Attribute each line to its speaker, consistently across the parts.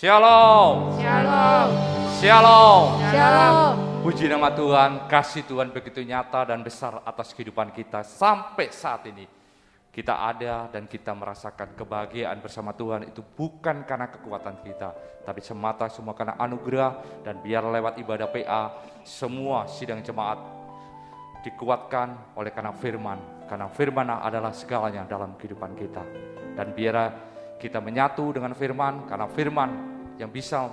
Speaker 1: Shalom.
Speaker 2: Shalom.
Speaker 1: Shalom.
Speaker 2: Shalom.
Speaker 1: Puji nama Tuhan, kasih Tuhan begitu nyata dan besar atas kehidupan kita sampai saat ini. Kita ada dan kita merasakan kebahagiaan bersama Tuhan itu bukan karena kekuatan kita, tapi semata semua karena anugerah. Dan biar lewat ibadah PA, semua sidang jemaat dikuatkan oleh karena firman adalah segalanya dalam kehidupan kita. Dan biar kita menyatu dengan firman, karena firman yang bisa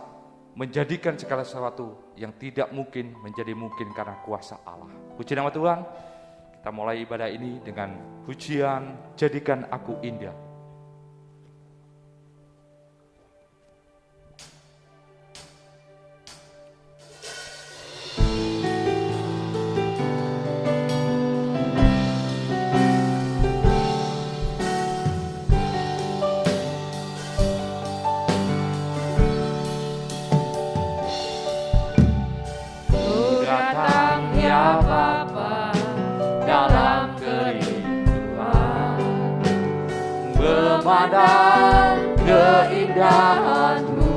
Speaker 1: menjadikan segala sesuatu yang tidak mungkin menjadi mungkin karena kuasa Allah. Puji nama Tuhan. Kita mulai ibadah ini dengan pujian Jadikan Aku Indah.
Speaker 2: Memandang keindahan-Mu,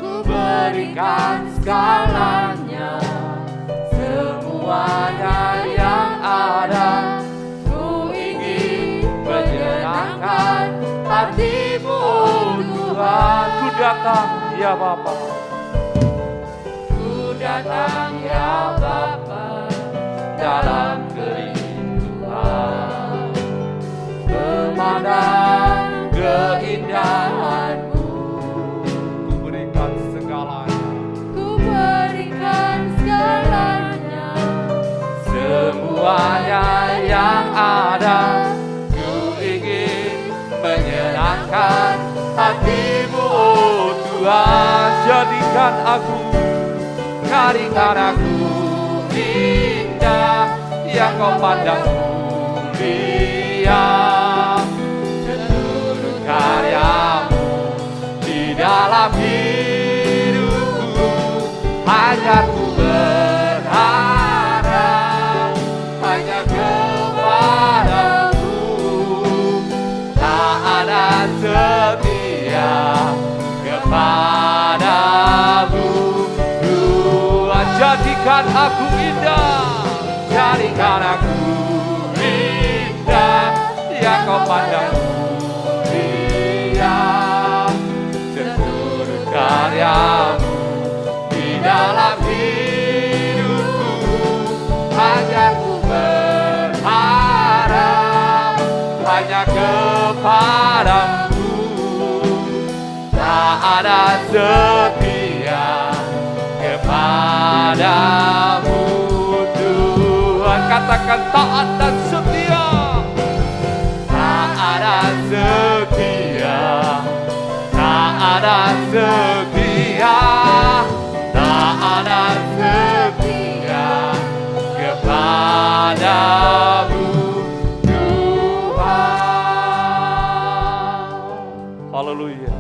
Speaker 2: ku berikan segalanya, semuanya yang ada. Ku ingin menyenangkan hati-Mu, Tuhan.
Speaker 1: Ku datang ya Bapa,
Speaker 2: ku datang ya Bapa, dalam memandang keindahan-Mu,
Speaker 1: ku berikan segalanya,
Speaker 2: ku berikan segalanya, semuanya yang ada. Ku ingin menyenangkan hati-Mu, oh Tuhan.
Speaker 1: jadikan aku
Speaker 2: indah yang Kau pandang mulia. Karya-Mu di dalam hidupku, hanya ku berharap hanya kepada-Mu. Tak ada setia kepada-Mu, Tuhan.
Speaker 1: jadikan aku indah,
Speaker 2: Jadikan aku indah yang Kau pandang karya-Mu di dalam hidupku, hanya ku berharap hanya kepada-Mu. Tak ada setia kepada-Mu, Tuhan.
Speaker 1: katakan taat dan setia.
Speaker 2: Tak ada setia, tak ada setia, tak ada setia kepada-Mu, Tuhan.
Speaker 1: Haleluya.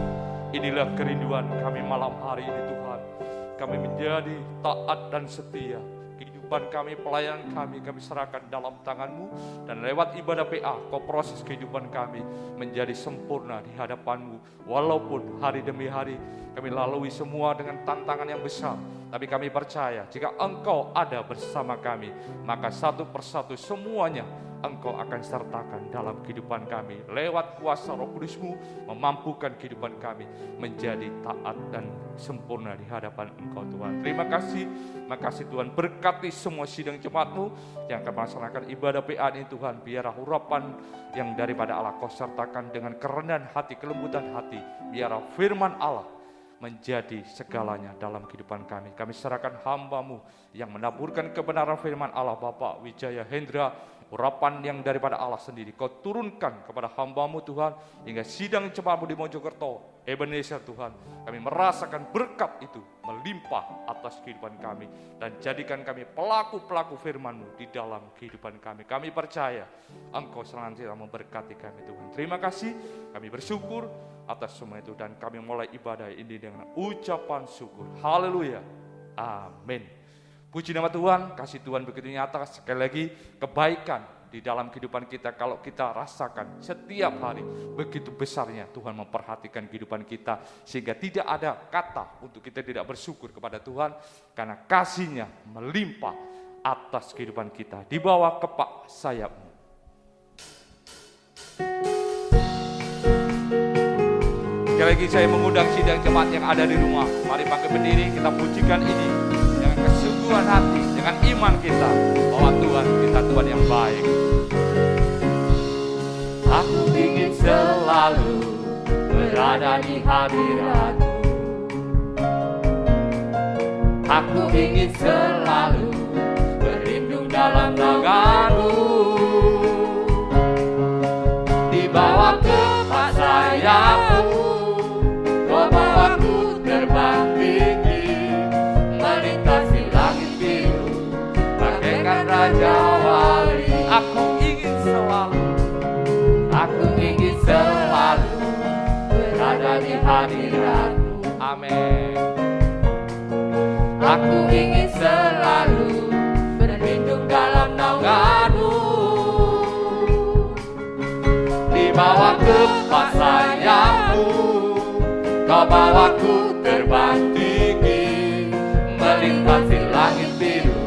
Speaker 1: Inilah kerinduan kami malam hari ini Tuhan. Kami menjadi taat dan setia. Kehidupan kami, pelayanan kami serahkan dalam tangan-Mu. Dan lewat ibadah PA, Kau proses kehidupan kami menjadi sempurna di hadapan-Mu. Walaupun hari demi hari kami lalui semua dengan tantangan yang besar, tapi kami percaya jika Engkau ada bersama kami, maka satu persatu semuanya Engkau akan sertakan dalam kehidupan kami. Lewat kuasa Roh Kudus-Mu memampukan kehidupan kami menjadi taat dan sempurna di hadapan Engkau Tuhan. Terima kasih, makasih Tuhan. Berkati semua sidang jemaat-Mu yang akan melaksanakan ibadah PA ini Tuhan. Biarlah urapan yang daripada Allah Kau sertakan dengan kerendahan hati, kelembutan hati. Biarlah firman Allah menjadi segalanya dalam kehidupan kami. Kami serahkan hamba-Mu yang menaburkan kebenaran firman Allah, Bapak Wijaya Hendra. Urapan yang daripada Allah sendiri Kau turunkan kepada hamba-Mu Tuhan, hingga sidang jemaat-Mu di Mojokerto, Ebenezer Tuhan. Kami merasakan berkat itu melimpah atas kehidupan kami, dan jadikan kami pelaku-pelaku firman-Mu di dalam kehidupan kami. Kami percaya Engkau senantiasa memberkati kami Tuhan. Terima kasih, kami bersyukur atas semua itu, dan kami mulai ibadah ini dengan ucapan syukur. Haleluya, amin. Puji nama Tuhan, kasih Tuhan begitu nyata. Sekali lagi, kebaikan di dalam kehidupan kita kalau kita rasakan setiap hari begitu besarnya Tuhan memperhatikan kehidupan kita, sehingga tidak ada kata untuk kita tidak bersyukur kepada Tuhan karena kasih-Nya melimpah atas kehidupan kita. Di bawah kepak sayap-Mu. Sekali lagi saya mengundang sidang jemaat yang ada di rumah, mari bangkit berdiri, kita pujikan ini dengan kesungguhan hati, dengan iman kita bahwa Tuhan kita Tuhan yang baik.
Speaker 2: Aku ingin selalu berada di hadirat-Mu. Aku ingin selalu berlindung dalam naungan-Mu. Di bawah kepak sayap-Mu, Kau bawaku terbang tinggi, melintasi langit biru, bagaikan Raja Wali.
Speaker 1: Aku ingin selalu
Speaker 2: berada di hadirat-Mu.
Speaker 1: Amin.
Speaker 2: Aku ingin selalu berlindung dalam naungan-Mu. Di bawah kepak sayap-Mu, Kau bawaku terbang tinggi, melintasi langit biru,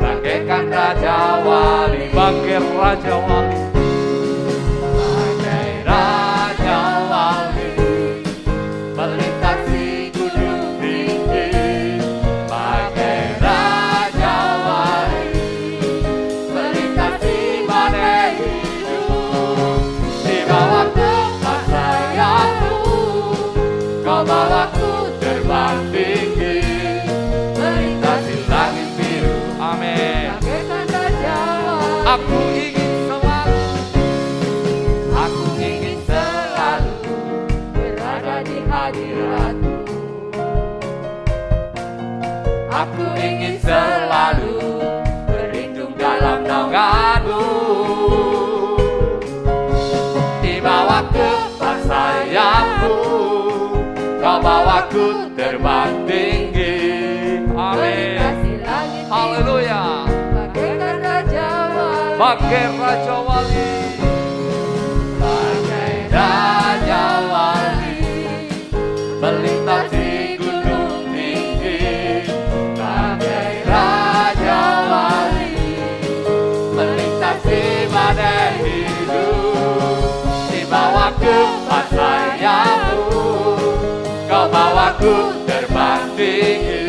Speaker 2: bagaikan Raja Wali.
Speaker 1: Bagai Raja Wali,
Speaker 2: Bagai Raja Wali, melintasi gunung tinggi. Bagai Raja Wali, melintasi badai hidup. Di bawah kepak sayap-Mu, Kau bawaku terbang tinggi, melintasi langit biru.
Speaker 1: amin.
Speaker 2: Bagaikan Raja Wali.
Speaker 1: Aku ingin selalu
Speaker 2: berada di hadirat-Mu. Aku ingin selalu berlindung dalam naungan-Mu. Di bawah kepak sayap-Mu, Kau bawaku terbang tinggi.
Speaker 1: Amin.
Speaker 2: Melintasi langit biru,
Speaker 1: Haleluya.
Speaker 2: bagaikan Raja Wali.
Speaker 1: Bagai Raja Wali,
Speaker 2: Bagai Raja Wali, melintasi gunung tinggi. Bagai Raja Wali, melintasi badai hidup. Di bawah kepak sayap-Mu, Kau bawaku terbang tinggi,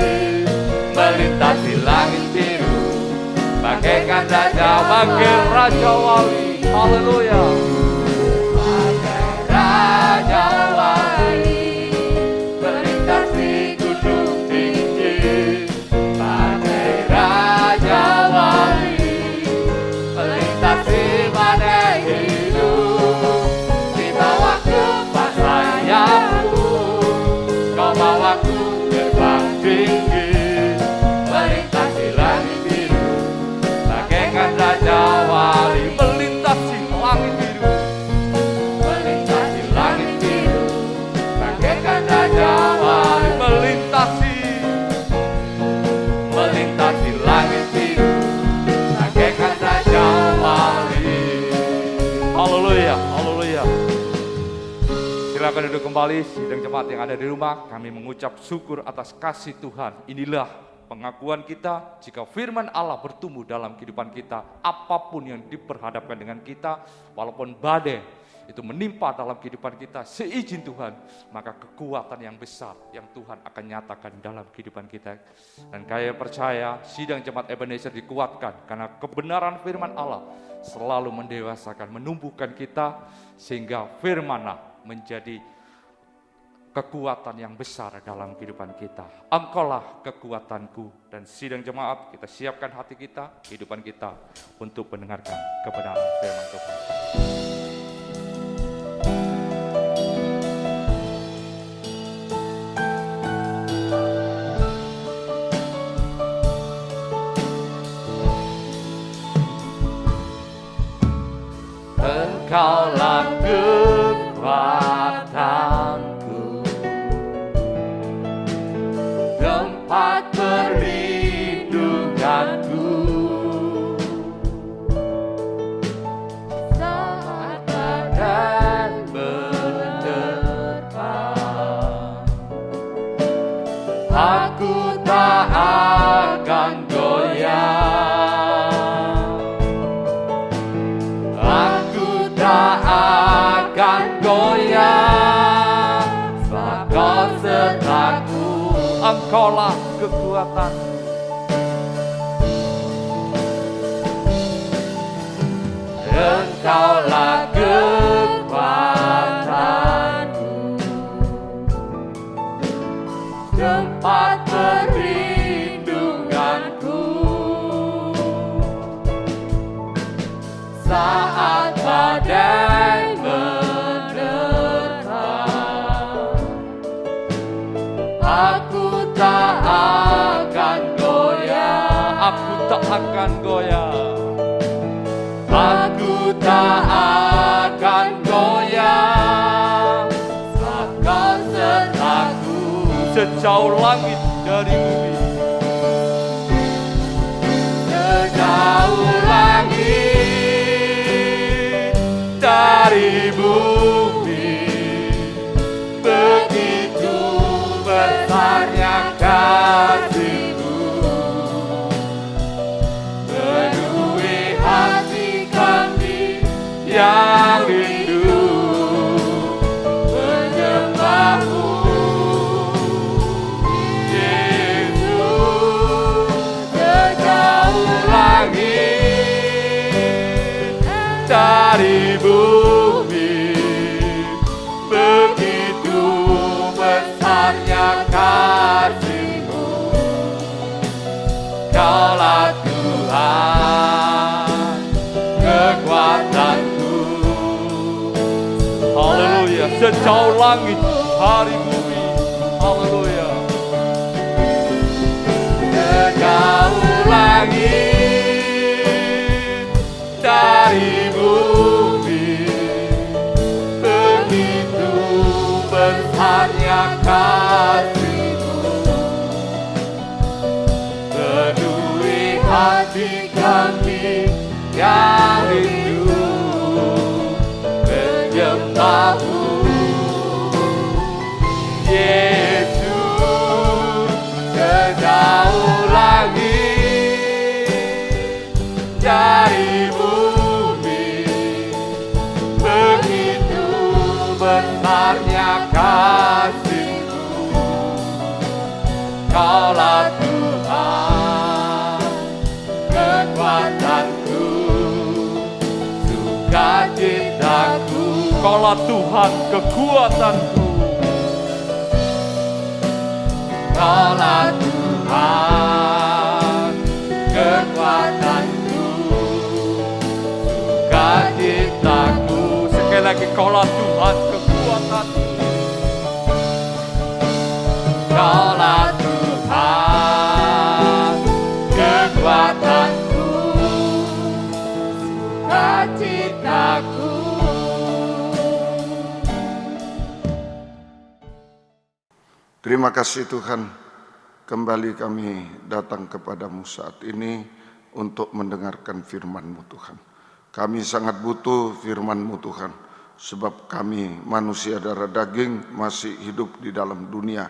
Speaker 2: melintasi langit biru, bagaikan Raja
Speaker 1: bagai Raja Wali. Haleluya.
Speaker 2: Bagai Raja Wali, melintasi gunung tinggi. Bagai Raja Wali, melintasi badai hidup. Di bawah kepak sayap-Mu, Kau bawaku terbang tinggi, melintasi langit biru, bagaikan Raja Wali.
Speaker 1: Melintasi langit biru,
Speaker 2: Melintasi langit biru, bagaikan Raja Wali. Melintasi langit biru, bagaikan Raja Wali.
Speaker 1: haleluya, haleluya. Silakan duduk kembali, sidang jemaat yang ada di rumah. Kami mengucap syukur atas kasih Tuhan. Inilah pengakuan kita jika firman Allah bertumbuh dalam kehidupan kita. Apapun yang diperhadapkan dengan kita, walaupun badai itu menimpa dalam kehidupan kita, seizin Tuhan, maka kekuatan yang besar yang Tuhan akan nyatakan dalam kehidupan kita. Dan kaya percaya sidang jemaat Ebenezer dikuatkan karena kebenaran firman Allah selalu mendewasakan, menumbuhkan kita, sehingga firman-Nya menjadi kekuatan yang besar dalam kehidupan kita. Engkaulah kekuatanku. Dan sidang jemaat, kita siapkan hati kita, kehidupan kita untuk mendengarkan kebenaran firman Tuhan.
Speaker 2: Engkaulah kekuatanku, tempat perlindunganku. Aku tak akan goyah. Aku tak akan goyah, sebab Kau sertaku.
Speaker 1: Engkaulah kekuatan.
Speaker 2: Engkaulah kekuatanku, tempat perlindunganku saat badai menerpa. Aku tak akan goyah.
Speaker 1: Aku tak akan goyah.
Speaker 2: Aku tak akan goyah, sebab Kau sertaku.
Speaker 1: Sejauh langit dari bumi,
Speaker 2: Sejauh langit dari bumi, begitu besarnya kasih-Mu, penuhi hati kami yang rindu menyembah-Mu. Yesus, sejauh langit dari bumi, begitu besarnya kasih-Mu. Kaulah Tuhan, kekuatanku.
Speaker 1: haleluya. Sejauh langit dari bumi, haleluya.
Speaker 2: Sejauh langit dari bumi, begitu besarnya kasih-Mu, penuhi hati kami yang rindu menyembah-Mu. Yesus, sejauh langit dari bumi, begitu besarnya kasih-Mu. Kaulah Tuhan, kekuatanku, sukacitaku.
Speaker 1: Kaulah Tuhan kekuatanku.
Speaker 2: Kaulah Tuhan, kekuatanku, sukacitaku.
Speaker 1: Sekali lagi, kaulah Tuhan kekuatanku.
Speaker 2: Kaulah Tuhan, kekuatanku, sukacitaku.
Speaker 3: Terima kasih Tuhan, kembali kami datang kepadamu saat ini untuk mendengarkan firman-Mu Tuhan. Kami sangat butuh firman-Mu Tuhan, sebab kami manusia darah daging masih hidup di dalam dunia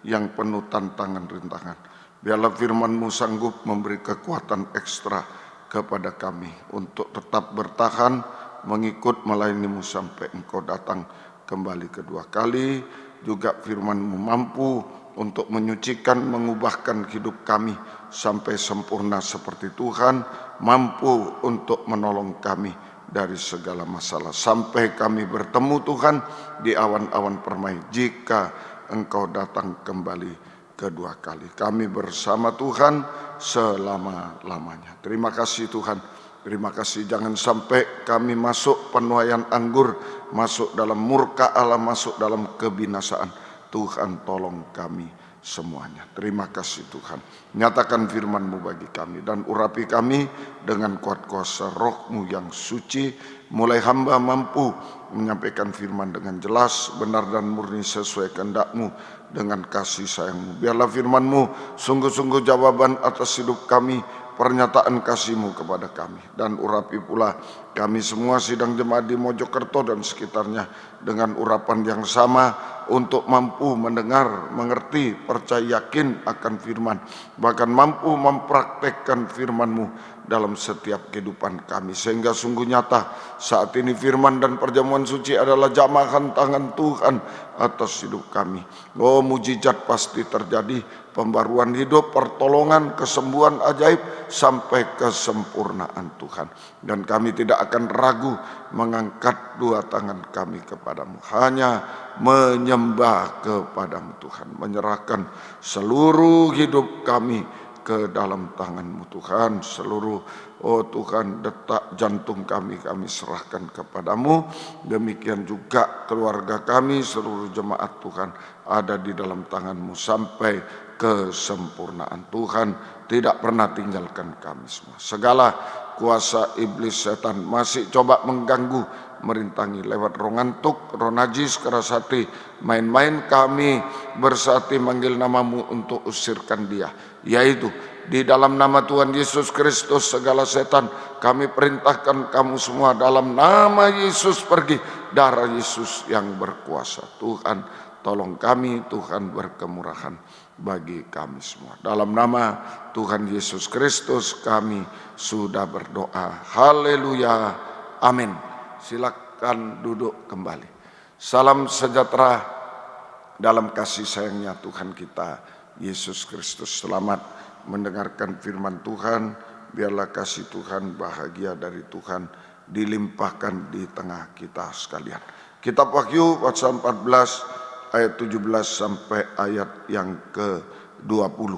Speaker 3: yang penuh tantangan rintangan. Biarlah firman-Mu sanggup memberi kekuatan ekstra kepada kami untuk tetap bertahan, mengikut melayani-Mu sampai Engkau datang kembali kedua kali. Juga firman-Mu mampu untuk menyucikan, mengubahkan hidup kami sampai sempurna seperti Tuhan, mampu untuk menolong kami dari segala masalah. Sampai kami bertemu Tuhan di awan-awan permai jika Engkau datang kembali kedua kali. Kami bersama Tuhan selama-lamanya. Terima kasih Tuhan. Terima kasih, jangan sampai kami masuk penuaian anggur, masuk dalam murka Allah, masuk dalam kebinasaan. Tuhan tolong kami semuanya. Terima kasih Tuhan. Nyatakan firman-Mu bagi kami dan urapi kami dengan kuat kuasa Roh-Mu yang suci. Mulai hamba mampu menyampaikan firman dengan jelas, benar dan murni sesuai kehendak-Mu dengan kasih sayang-Mu. Biarlah firman-Mu sungguh-sungguh jawaban atas hidup kami, pernyataan kasih-Mu kepada kami. Dan urapi pula kami semua sidang jemaat di Mojokerto dan sekitarnya dengan urapan yang sama untuk mampu mendengar, mengerti, percaya yakin akan firman, bahkan mampu mempraktekkan firman-Mu dalam setiap kehidupan kami, sehingga sungguh nyata saat ini firman dan perjamuan suci adalah jamahan tangan Tuhan atas hidup kami. Oh, mujizat pasti terjadi, pembaruan hidup, pertolongan, kesembuhan ajaib sampai kesempurnaan Tuhan. Dan kami tidak akan ragu mengangkat dua tangan kami kepadamu, hanya menyembah kepadamu Tuhan, menyerahkan seluruh hidup kami ke dalam tangan-Mu Tuhan. Seluruh, oh Tuhan, detak jantung kami serahkan kepadamu. Demikian juga keluarga kami, seluruh jemaat Tuhan ada di dalam tangan-Mu sampai kesempurnaan. Tuhan tidak pernah tinggalkan kami semua. Segala kuasa iblis setan masih coba mengganggu, merintangi lewat roh ngantuk, roh najis, keras hati, main-main, kami bersati manggil namamu untuk usirkan dia, yaitu di dalam nama Tuhan Yesus Kristus. Segala setan kami perintahkan kamu semua dalam nama Yesus pergi, darah Yesus yang berkuasa. Tuhan tolong kami, Tuhan berkemurahan bagi kami semua. Dalam nama Tuhan Yesus Kristus kami sudah berdoa. Haleluya. Amin. Silakan duduk kembali. Salam sejahtera dalam kasih sayangnya Tuhan kita Yesus Kristus. Selamat mendengarkan firman Tuhan. Biarlah kasih Tuhan, bahagia dari Tuhan dilimpahkan di tengah kita sekalian. Kitab Wahyu pasal 14 ayat 17 sampai ayat yang ke-20.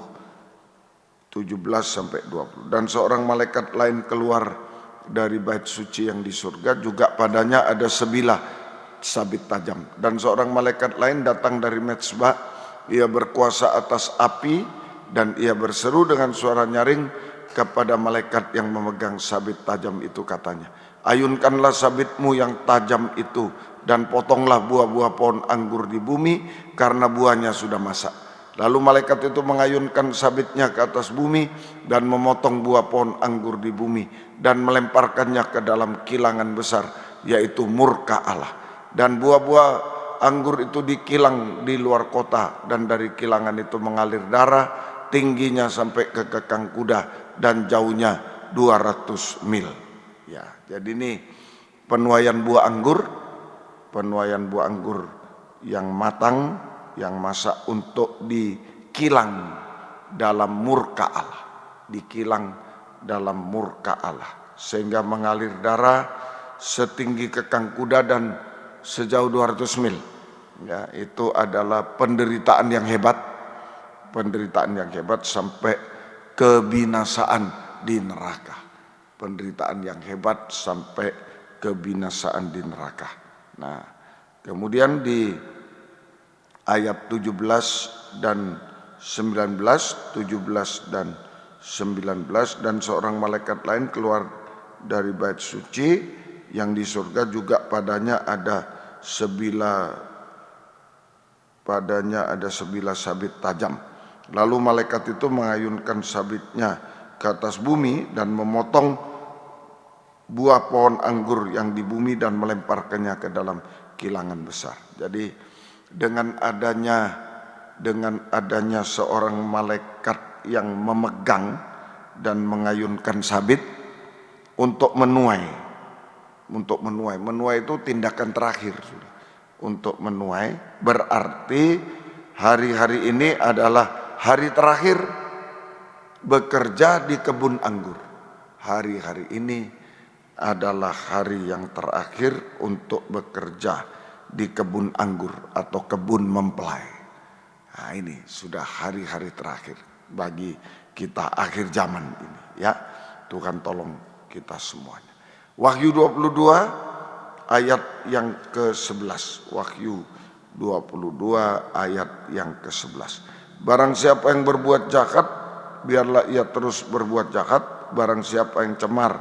Speaker 3: 17 sampai 20. Dan seorang malaikat lain keluar dari bait suci yang di surga, juga padanya ada sebilah sabit tajam. Dan seorang malaikat lain datang dari mezbah, ia berkuasa atas api, dan ia berseru dengan suara nyaring kepada malaikat yang memegang sabit tajam itu, katanya, ayunkanlah sabitmu yang tajam itu dan potonglah buah-buah pohon anggur di bumi, karena buahnya sudah masak. Lalu malaikat itu mengayunkan sabitnya ke atas bumi dan memotong buah pohon anggur di bumi dan melemparkannya ke dalam kilangan besar, yaitu murka Allah. Dan buah-buah anggur itu dikilang di luar kota, dan dari kilangan itu mengalir darah, tingginya sampai ke kekang kuda dan jauhnya 200 mil. Ya, jadi ini penuaian buah anggur yang matang, yang masak untuk dikilang dalam murka Allah, dikilang dalam murka Allah, sehingga mengalir darah setinggi kekang kuda dan sejauh 200 mil. Ya, itu adalah penderitaan yang hebat sampai kebinasaan di neraka. Penderitaan yang hebat sampai kebinasaan di neraka. Nah, kemudian di ayat 17 dan 19, 17 dan 19, dan seorang malaikat lain keluar dari bait suci yang di surga, juga padanya ada sebilah sabit tajam. Lalu malaikat itu mengayunkan sabitnya ke atas bumi dan memotong buah pohon anggur yang di bumi dan melemparkannya ke dalam kilangan besar. Jadi dengan adanya seorang malaikat yang memegang dan mengayunkan sabit untuk menuai. Menuai itu tindakan terakhir sudah. Untuk menuai berarti hari-hari ini adalah hari terakhir bekerja di kebun anggur. Hari-hari ini adalah hari yang terakhir untuk bekerja di kebun anggur atau kebun mempelai. Nah, ini sudah hari-hari terakhir bagi kita akhir zaman ini, ya. Tuhan tolong kita semuanya. Wahyu 22 ayat yang ke-11. Wahyu 22 ayat yang ke-11. Barang siapa yang berbuat jahat, biarlah ia terus berbuat jahat. Barang siapa yang cemar,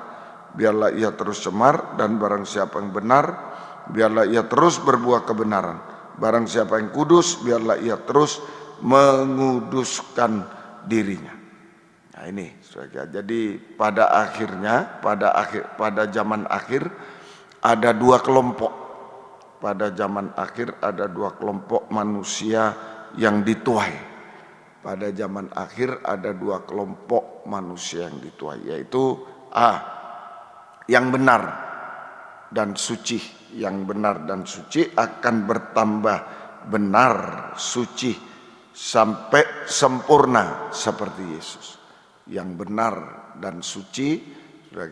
Speaker 3: biarlah ia terus cemar. Dan barang siapa yang benar, biarlah ia terus berbuat kebenaran. Barang siapa yang kudus, biarlah ia terus menguduskan dirinya. Nah ini, saudara. Jadi pada akhirnya, pada zaman akhir ada dua kelompok. Pada zaman akhir ada dua kelompok manusia yang dituai. Pada zaman akhir ada dua kelompok manusia yang dituai, yaitu yang benar dan suci. Yang benar dan suci akan bertambah benar, suci sampai sempurna seperti Yesus. Yang benar dan suci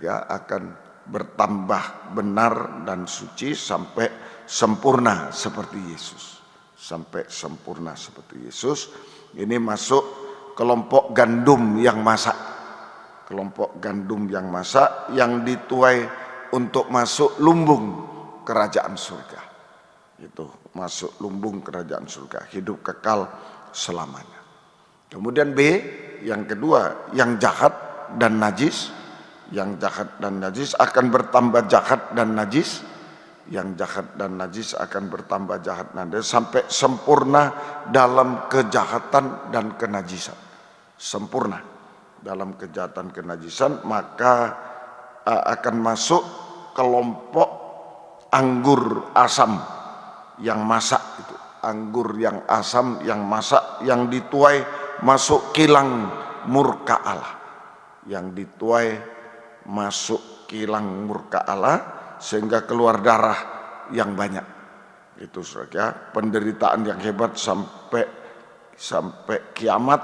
Speaker 3: akan bertambah benar dan suci sampai sempurna seperti Yesus. Sampai sempurna seperti Yesus. Ini masuk kelompok gandum yang masak. Kelompok gandum yang masak, yang dituai untuk masuk lumbung kerajaan surga. Itu masuk lumbung kerajaan surga, hidup kekal selamanya. Kemudian B, yang kedua, yang jahat dan najis. Yang jahat dan najis akan bertambah jahat dan najis. Yang jahat dan najis akan bertambah jahat dan najis sampai sempurna dalam kejahatan dan kenajisan. Sempurna dalam kejahatan kenajisan, maka akan masuk kelompok anggur asam yang masak itu. Anggur yang asam yang masak, yang dituai masuk kilang murka Allah. Yang dituai masuk kilang murka Allah sehingga keluar darah yang banyak. Itu saudara, penderitaan yang hebat sampai kiamat,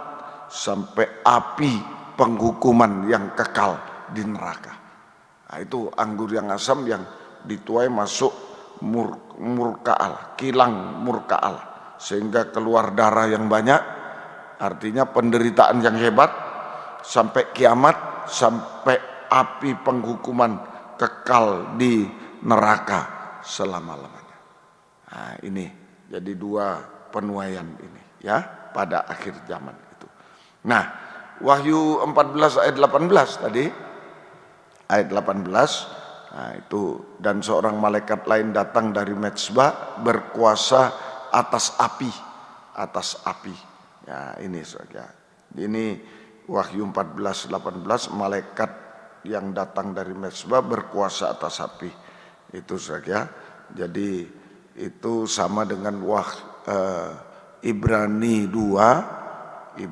Speaker 3: sampai api penghukuman yang kekal di neraka. Nah, itu anggur yang asam yang dituai masuk murka Allah, kilang murka Allah, sehingga keluar darah yang banyak. Artinya penderitaan yang hebat sampai kiamat, sampai api penghukuman kekal di neraka selama-lamanya. Nah, ini jadi dua penuaian ini ya pada akhir zaman itu. Nah, Wahyu 14 ayat 18 tadi, ayat 18. Nah, itu, dan seorang malaikat lain datang dari mezbah berkuasa atas api, atas api. Ya, ini saja. Ini Wahyu 14:18, malaikat yang datang dari mezbah berkuasa atas api. Itu saja. Jadi itu sama dengan Ibrani 2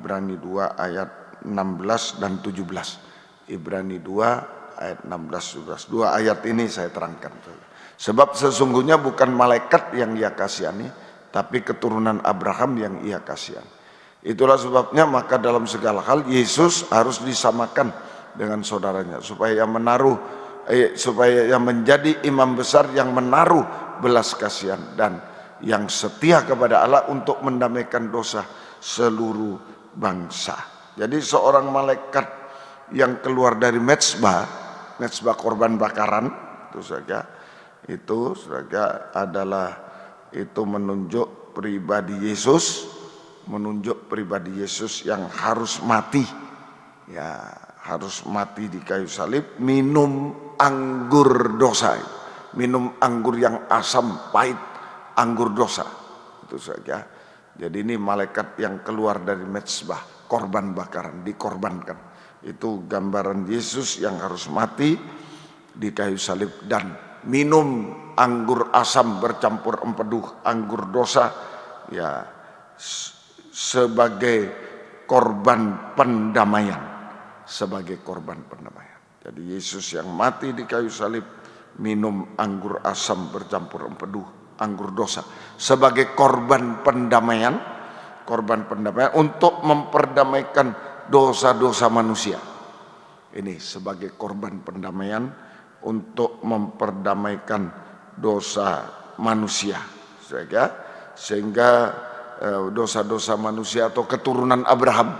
Speaker 3: ayat 16 dan 17. Ibrani 2 ayat 16-17. Dua ayat ini saya terangkan. Sebab sesungguhnya bukan malaikat yang ia kasihani, tapi keturunan Abraham yang ia kasihani. Itulah sebabnya maka dalam segala hal Yesus harus disamakan dengan saudaranya, supaya yang menjadi imam besar yang menaruh belas kasihan dan yang setia kepada Allah untuk mendamaikan dosa seluruh bangsa. Jadi seorang malaikat yang keluar dari mezbah korban bakaran itu saja, adalah itu menunjuk pribadi Yesus yang harus mati, ya harus mati di kayu salib, minum anggur dosa, minum anggur yang asam pahit, anggur dosa, itu saja. Jadi ini malaikat yang keluar dari mezbah korban bakaran, dikorbankan. Itu gambaran Yesus yang harus mati di kayu salib dan minum anggur asam bercampur empedu anggur dosa, ya sebagai korban pendamaian, sebagai korban pendamaian. Jadi Yesus yang mati di kayu salib minum anggur asam bercampur empedu anggur dosa sebagai korban pendamaian untuk memperdamaikan dosa-dosa manusia. Ini sebagai korban pendamaian untuk memperdamaikan dosa manusia, sehingga dosa-dosa manusia atau keturunan Abraham,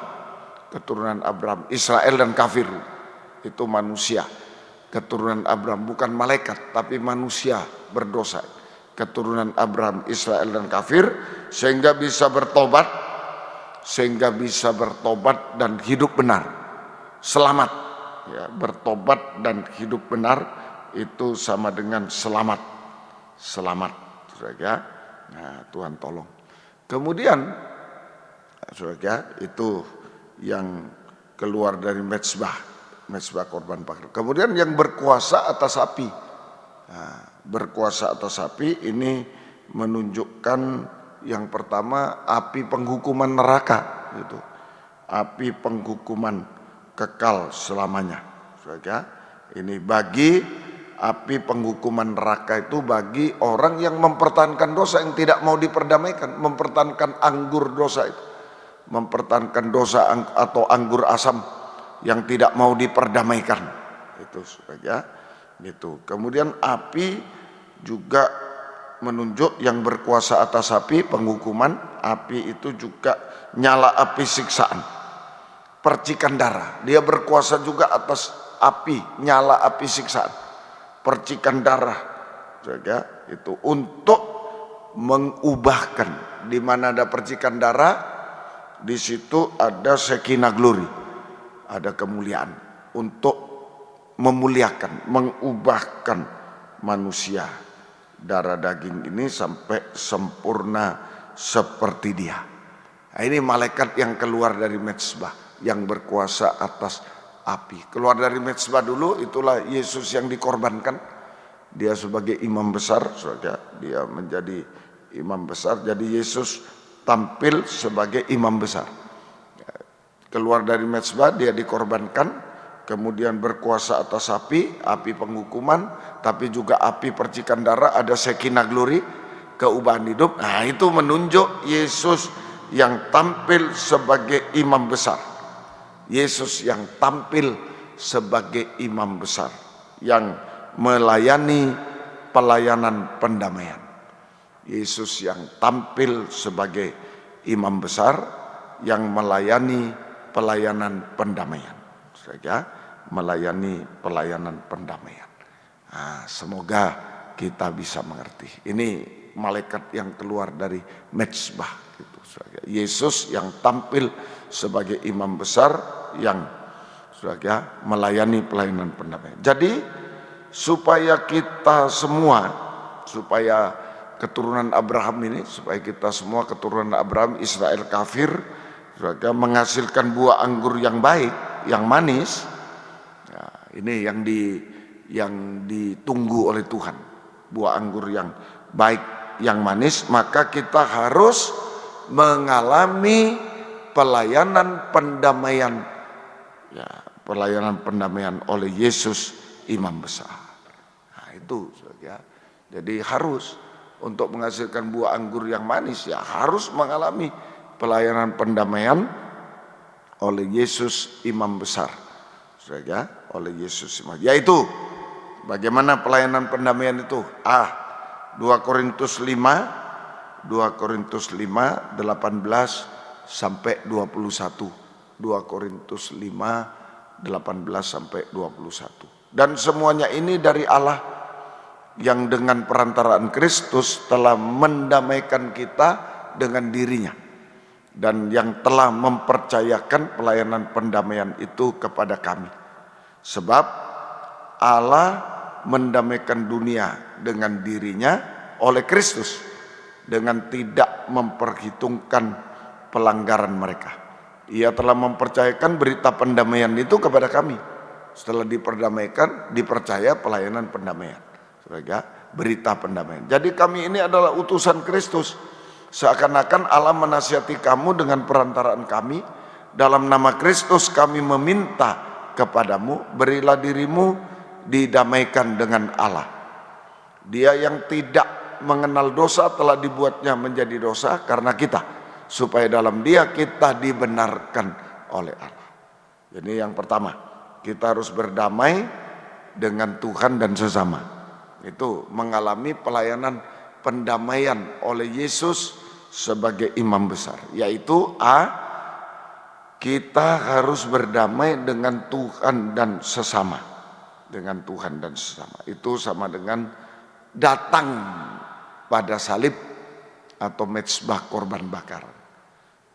Speaker 3: Israel dan kafir itu manusia, keturunan Abraham, bukan malaikat tapi manusia berdosa, keturunan Abraham, Israel dan kafir, sehingga bisa bertobat dan hidup benar, selamat, ya, bertobat dan hidup benar itu sama dengan selamat saudara. Nah, Tuhan tolong. Kemudian saudara, itu yang keluar dari mezbah korban bakar. Kemudian yang berkuasa atas api. Nah, berkuasa atas api ini menunjukkan yang pertama api penghukuman neraka, gitu. Api penghukuman kekal selamanya. Saudara, ini bagi api penghukuman neraka itu bagi orang yang mempertahankan dosa, yang tidak mau diperdamaikan, mempertahankan anggur dosa itu, mempertahankan dosa atau anggur asam yang tidak mau diperdamaikan. Itu saja. Gitu. Kemudian api juga menunjuk yang berkuasa atas api, penghukuman. Api itu juga nyala api siksaan, percikan darah. Dia berkuasa juga atas api, nyala api siksaan, percikan darah. Saja itu untuk mengubahkan. Di mana ada percikan darah, di situ ada Shekinah glory, ada kemuliaan untuk memuliakan, mengubahkan manusia darah daging ini sampai sempurna seperti dia. Nah, ini malaikat yang keluar dari mezbah, yang berkuasa atas api. Keluar dari mezbah dulu, itulah Yesus yang dikorbankan. Dia sebagai imam besar, saudara, dia menjadi imam besar. Jadi Yesus tampil sebagai imam besar. Keluar dari mezbah, dia dikorbankan, kemudian berkuasa atas api, api penghukuman, tapi juga api percikan darah, ada Shekinah glory, keubahan hidup. Nah, itu menunjuk Yesus yang tampil sebagai imam besar. Yesus yang tampil sebagai imam besar, yang melayani pelayanan pendamaian. Yesus yang tampil sebagai imam besar yang melayani pelayanan pendamaian. Saja melayani pelayanan pendamaian. Nah, semoga kita bisa mengerti. Ini malaikat yang keluar dari mezbah gitu. Yesus yang tampil sebagai imam besar yang saja melayani pelayanan pendamaian. Jadi supaya kita semua, supaya keturunan Abraham ini, supaya kita semua keturunan Abraham, Israel kafir, saja menghasilkan buah anggur yang baik, yang manis. Nah, ini yang ditunggu oleh Tuhan, buah anggur yang baik, yang manis. Maka kita harus mengalami pelayanan pendamaian, ya, pelayanan pendamaian oleh Yesus imam besar. Nah, itu ya. Jadi harus untuk menghasilkan buah anggur yang manis, ya harus mengalami pelayanan pendamaian oleh Yesus imam besar. Saja oleh Yesus imam. Yaitu bagaimana pelayanan pendamaian itu? 2 Korintus 5 18 sampai 21. 2 Korintus 5 18 sampai 21. Dan semuanya ini dari Allah yang dengan perantaraan Kristus telah mendamaikan kita dengan dirinya, dan yang telah mempercayakan pelayanan pendamaian itu kepada kami. Sebab Allah mendamaikan dunia dengan dirinya oleh Kristus, dengan tidak memperhitungkan pelanggaran mereka. Ia telah mempercayakan berita pendamaian itu kepada kami. Setelah diperdamaikan, dipercaya pelayanan pendamaian. Saudara, berita pendamaian. Jadi kami ini adalah utusan Kristus. Seakan-akan Allah menasihati kamu dengan perantaraan kami. Dalam nama Kristus kami meminta kepadamu, berilah dirimu didamaikan dengan Allah. Dia yang tidak mengenal dosa telah dibuatnya menjadi dosa karena kita, supaya dalam dia kita dibenarkan oleh Allah. Jadi yang pertama, kita harus berdamai dengan Tuhan dan sesama. Itu mengalami pelayanan pendamaian oleh Yesus sebagai imam besar. Yaitu kita harus berdamai dengan Tuhan dan sesama. Dengan Tuhan dan sesama. Itu sama dengan datang pada salib atau mezbah korban bakar.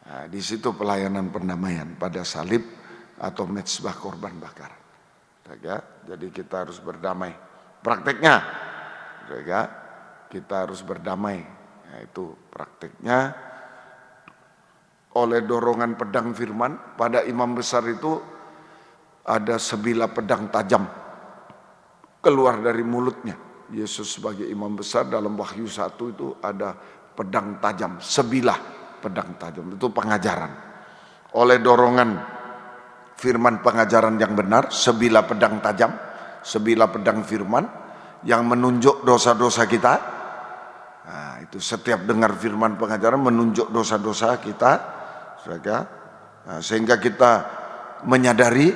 Speaker 3: Nah, di situ pelayanan pendamaian pada salib atau mezbah korban bakar. Jadi kita harus berdamai. Prakteknya, kita harus berdamai. Nah, itu prakteknya oleh dorongan pedang firman. Pada imam besar itu ada sebilah pedang tajam keluar dari mulutnya. Yesus sebagai imam besar dalam Wahyu 1 itu ada pedang tajam, sebilah pedang tajam. Itu pengajaran. Oleh dorongan firman pengajaran yang benar, sebilah pedang tajam, sebilah pedang firman yang menunjuk dosa-dosa kita. Nah, itu setiap dengar firman pengajaran menunjuk dosa-dosa kita, sehingga kita menyadari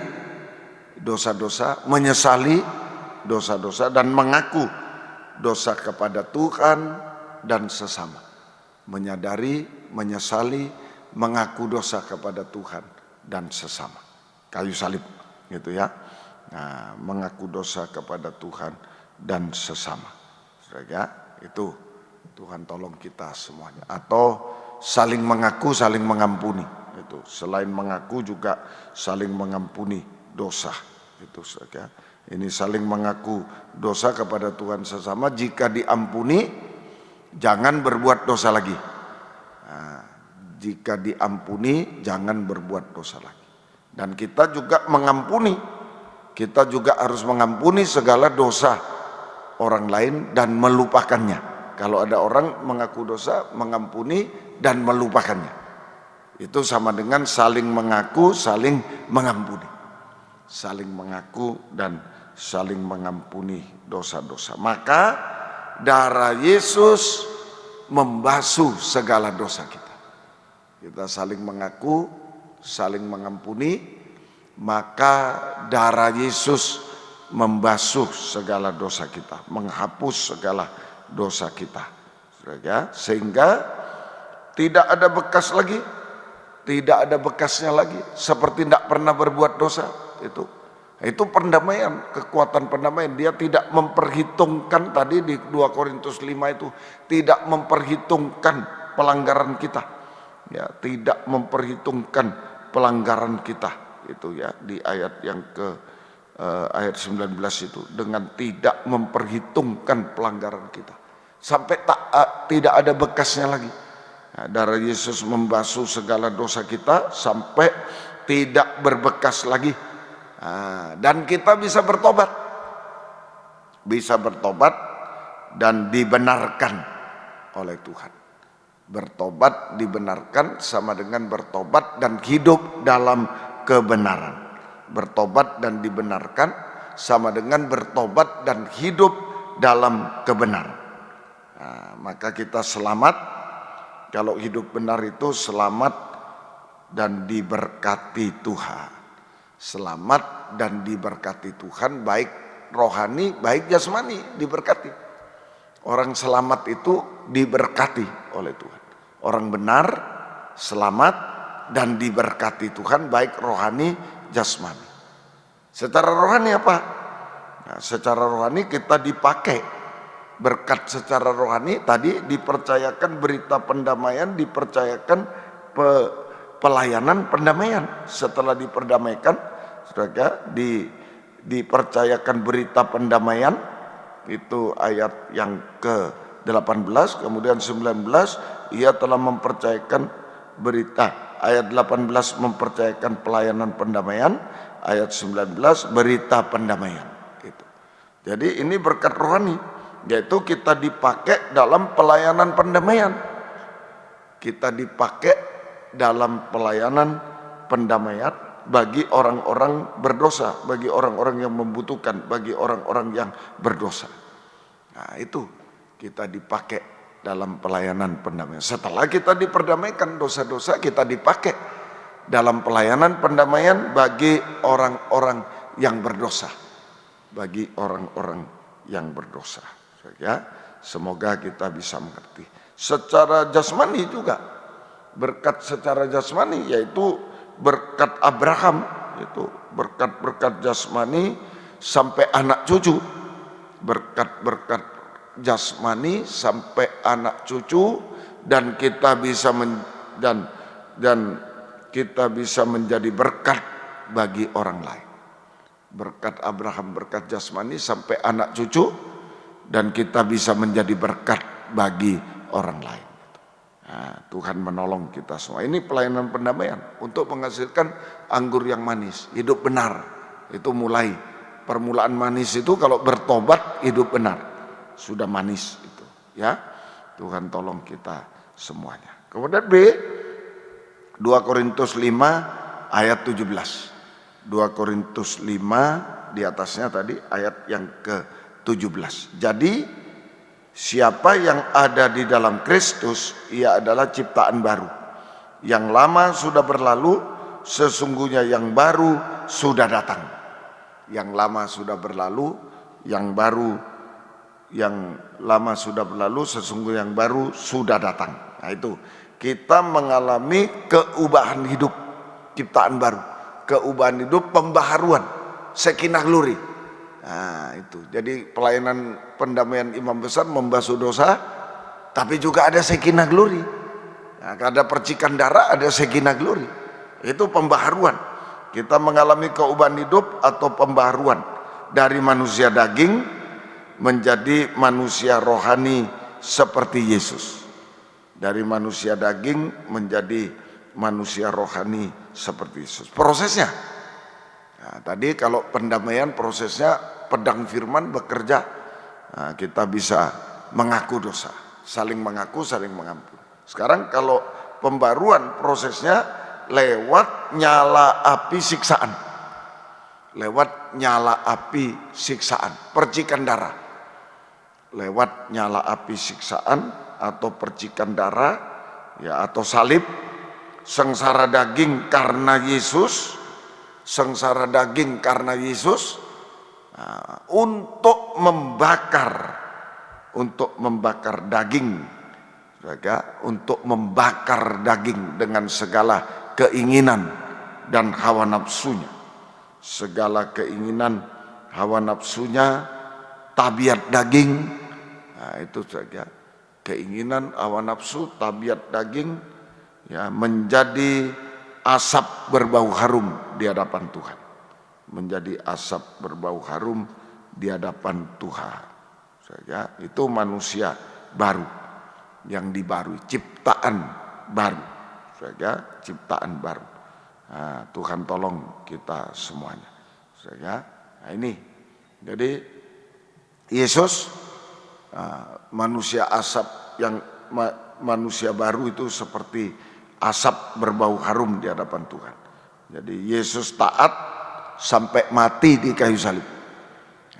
Speaker 3: dosa-dosa, menyesali dosa-dosa dan mengaku dosa kepada Tuhan dan sesama. Menyadari, menyesali, mengaku dosa kepada Tuhan dan sesama. Kayu salib gitu ya. Nah, mengaku dosa kepada Tuhan dan sesama. Itu Tuhan tolong kita semuanya. Atau saling mengaku, saling mengampuni. Itu selain mengaku juga saling mengampuni dosa. Itu saja. Ini saling mengaku dosa kepada Tuhan sesama. Jika diampuni, jangan berbuat dosa lagi. Nah, jika diampuni, jangan berbuat dosa lagi. Dan kita juga mengampuni. Kita juga harus mengampuni segala dosa orang lain dan melupakannya. Kalau ada orang mengaku dosa, mengampuni dan melupakannya. Itu sama dengan saling mengaku, saling mengampuni. Saling mengaku dan saling mengampuni dosa-dosa. Maka darah Yesus membasuh segala dosa kita. Kita saling mengaku, saling mengampuni, maka darah Yesus membasuh segala dosa kita, menghapus segala dosa kita. Sehingga tidak ada bekas lagi, tidak ada bekasnya lagi, seperti tidak pernah berbuat dosa. Itu pendamaian, kekuatan pendamaian. Dia tidak memperhitungkan, tadi di 2 Korintus 5 itu tidak memperhitungkan pelanggaran kita, ya, tidak memperhitungkan pelanggaran kita. Itu ya di ayat yang ayat 19 itu, dengan tidak memperhitungkan pelanggaran kita sampai tidak ada bekasnya lagi. Nah, darah Yesus membasuh segala dosa kita sampai tidak berbekas lagi. Dan kita bisa bertobat dan dibenarkan oleh Tuhan. Bertobat dibenarkan sama dengan bertobat dan hidup dalam kebenaran. Bertobat dan dibenarkan sama dengan bertobat dan hidup dalam kebenaran. Nah, maka kita selamat. Kalau hidup benar itu selamat dan diberkati Tuhan. Selamat dan diberkati Tuhan, baik rohani, baik jasmani, diberkati. Orang selamat itu diberkati oleh Tuhan. Orang benar, selamat dan diberkati Tuhan, baik rohani, jasmani. Secara rohani apa? Nah, secara rohani kita dipakai berkat. Secara rohani tadi dipercayakan berita pendamaian, dipercayakan pelayanan pendamaian. Setelah diperdamaikan, saudara, dipercayakan berita pendamaian. Itu ayat yang ke-18, kemudian 19, ia telah mempercayakan berita. Ayat 18 mempercayakan pelayanan pendamaian, ayat 19 berita pendamaian. Itu. Jadi ini berkat rohani, yaitu kita dipakai dalam pelayanan pendamaian. Kita dipakai dalam pelayanan pendamaian bagi orang-orang berdosa, bagi orang-orang yang membutuhkan, bagi orang-orang yang berdosa. Nah, itu kita dipakai dalam pelayanan pendamaian. Setelah kita diperdamaikan dosa-dosa, kita dipakai dalam pelayanan pendamaian bagi orang-orang yang berdosa, bagi orang-orang yang berdosa. Ya, semoga kita bisa mengerti. Secara jasmani juga, berkat secara jasmani yaitu berkat Abraham, itu berkat-berkat jasmani sampai anak cucu, berkat-berkat jasmani sampai anak cucu, dan kita bisa kita bisa menjadi berkat bagi orang lain. Berkat Abraham, berkat jasmani sampai anak cucu, dan kita bisa menjadi berkat bagi orang lain. Nah, Tuhan menolong kita semua. Ini pelayanan pendamaian untuk menghasilkan anggur yang manis, hidup benar. Itu mulai permulaan manis itu kalau bertobat hidup benar, sudah manis itu, ya. Tuhan tolong kita semuanya. Kemudian B, 2 Korintus 5 ayat 17. 2 Korintus 5 di atasnya tadi ayat yang ke-17. Jadi siapa yang ada di dalam Kristus, ia adalah ciptaan baru. Yang lama sudah berlalu, sesungguhnya yang baru sudah datang. Yang lama sudah berlalu, yang lama sudah berlalu, sesungguhnya yang baru sudah datang. Nah itu, kita mengalami keubahan hidup, ciptaan baru, keubahan hidup, pembaharuan, Shekinah glory. Nah itu, jadi pelayanan pendamaian imam besar membasuh dosa, tapi juga ada Shekinah glory. Nah, ada percikan darah, ada Shekinah glory. Itu pembaharuan. Kita mengalami keubahan hidup atau pembaharuan dari manusia daging menjadi manusia rohani seperti Yesus. Dari manusia daging menjadi manusia rohani seperti Yesus. Prosesnya, nah, tadi kalau pendamaian prosesnya pedang firman bekerja, nah, kita bisa mengaku dosa, saling mengaku, saling mengampuni. Sekarang kalau pembaruan prosesnya lewat nyala api siksaan, lewat nyala api siksaan, percikan darah, lewat nyala api siksaan atau percikan darah, ya, atau salib, sengsara daging karena Yesus, sengsara daging karena Yesus, nah, untuk membakar daging, ya, untuk membakar daging dengan segala keinginan dan hawa nafsunya, segala keinginan, hawa nafsunya, tabiat daging, nah, itu saja. Keinginan, hawa nafsu, tabiat daging, ya, menjadi asap berbau harum di hadapan Tuhan, menjadi asap berbau harum di hadapan Tuhan. Saja itu manusia baru yang dibarui, ciptaan baru, saja ciptaan baru. Nah, Tuhan tolong kita semuanya, saja. Nah ini, jadi Yesus, manusia asap yang manusia baru itu seperti asap berbau harum di hadapan Tuhan. Jadi Yesus taat sampai mati di kayu salib.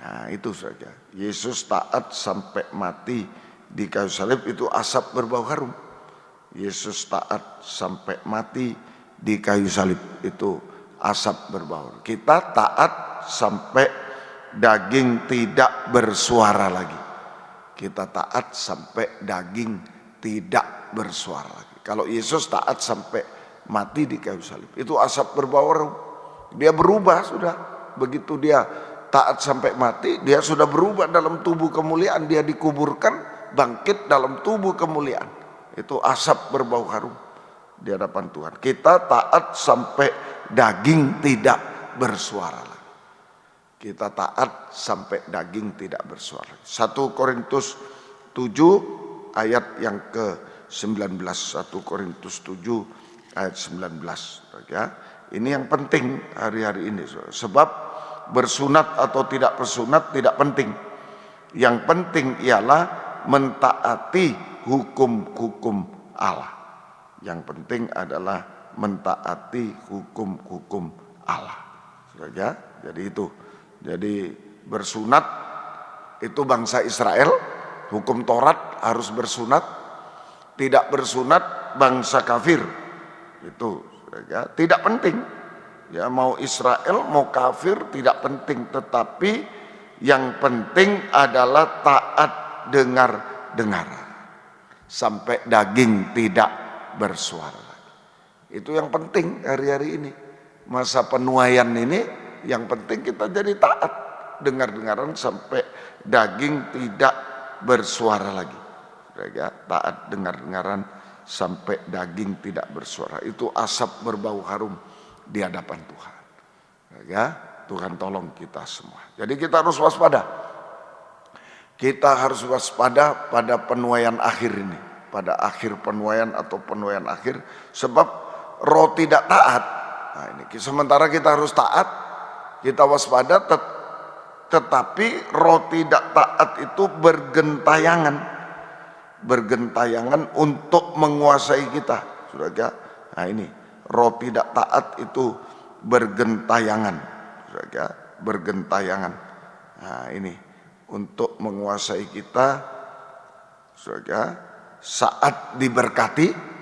Speaker 3: Nah itu saja, Yesus taat sampai mati di kayu salib, itu asap berbau harum. Yesus taat sampai mati di kayu salib, itu asap berbau harum. Kita taat sampai daging tidak bersuara lagi. Kita taat sampai daging tidak bersuara lagi. Kalau Yesus taat sampai mati di kayu salib, itu asap berbau harum. Dia berubah sudah. Begitu dia taat sampai mati, dia sudah berubah dalam tubuh kemuliaan. Dia dikuburkan, bangkit dalam tubuh kemuliaan. Itu asap berbau harum di hadapan Tuhan. Kita taat sampai daging tidak bersuara lagi. Kita taat sampai daging tidak bersuara. 1 Korintus 7 ayat yang ke-19. 1 Korintus 7 ayat 19. Ya. Ini yang penting hari-hari ini. Sebab bersunat atau tidak bersunat tidak penting. Yang penting ialah mentaati hukum-hukum Allah. Yang penting adalah mentaati hukum-hukum Allah. Ya. Jadi itu. Jadi bersunat itu bangsa Israel, hukum Taurat harus bersunat. Tidak bersunat bangsa kafir, itu ya, tidak penting. Ya, mau Israel mau kafir tidak penting, tetapi yang penting adalah taat dengar sampai daging tidak bersuara. Itu yang penting hari-hari ini. Masa penuaian ini yang penting kita jadi taat dengar-dengaran sampai daging tidak bersuara lagi. Ya, taat dengar-dengaran sampai daging tidak bersuara. Itu asap berbau harum di hadapan Tuhan. Ya, Tuhan tolong kita semua. Jadi kita harus waspada. Kita harus waspada pada penuaian akhir ini. pada akhir penuaian atau penuaian akhir. Sebab roh tidak taat, nah ini sementara kita harus taat, kita waspada, tetapi roh tidak taat itu bergentayangan untuk menguasai kita, saudara. Nah ini roh tidak taat itu bergentayangan, saudara, bergentayangan. Nah ini untuk menguasai kita, saudara, saat diberkati,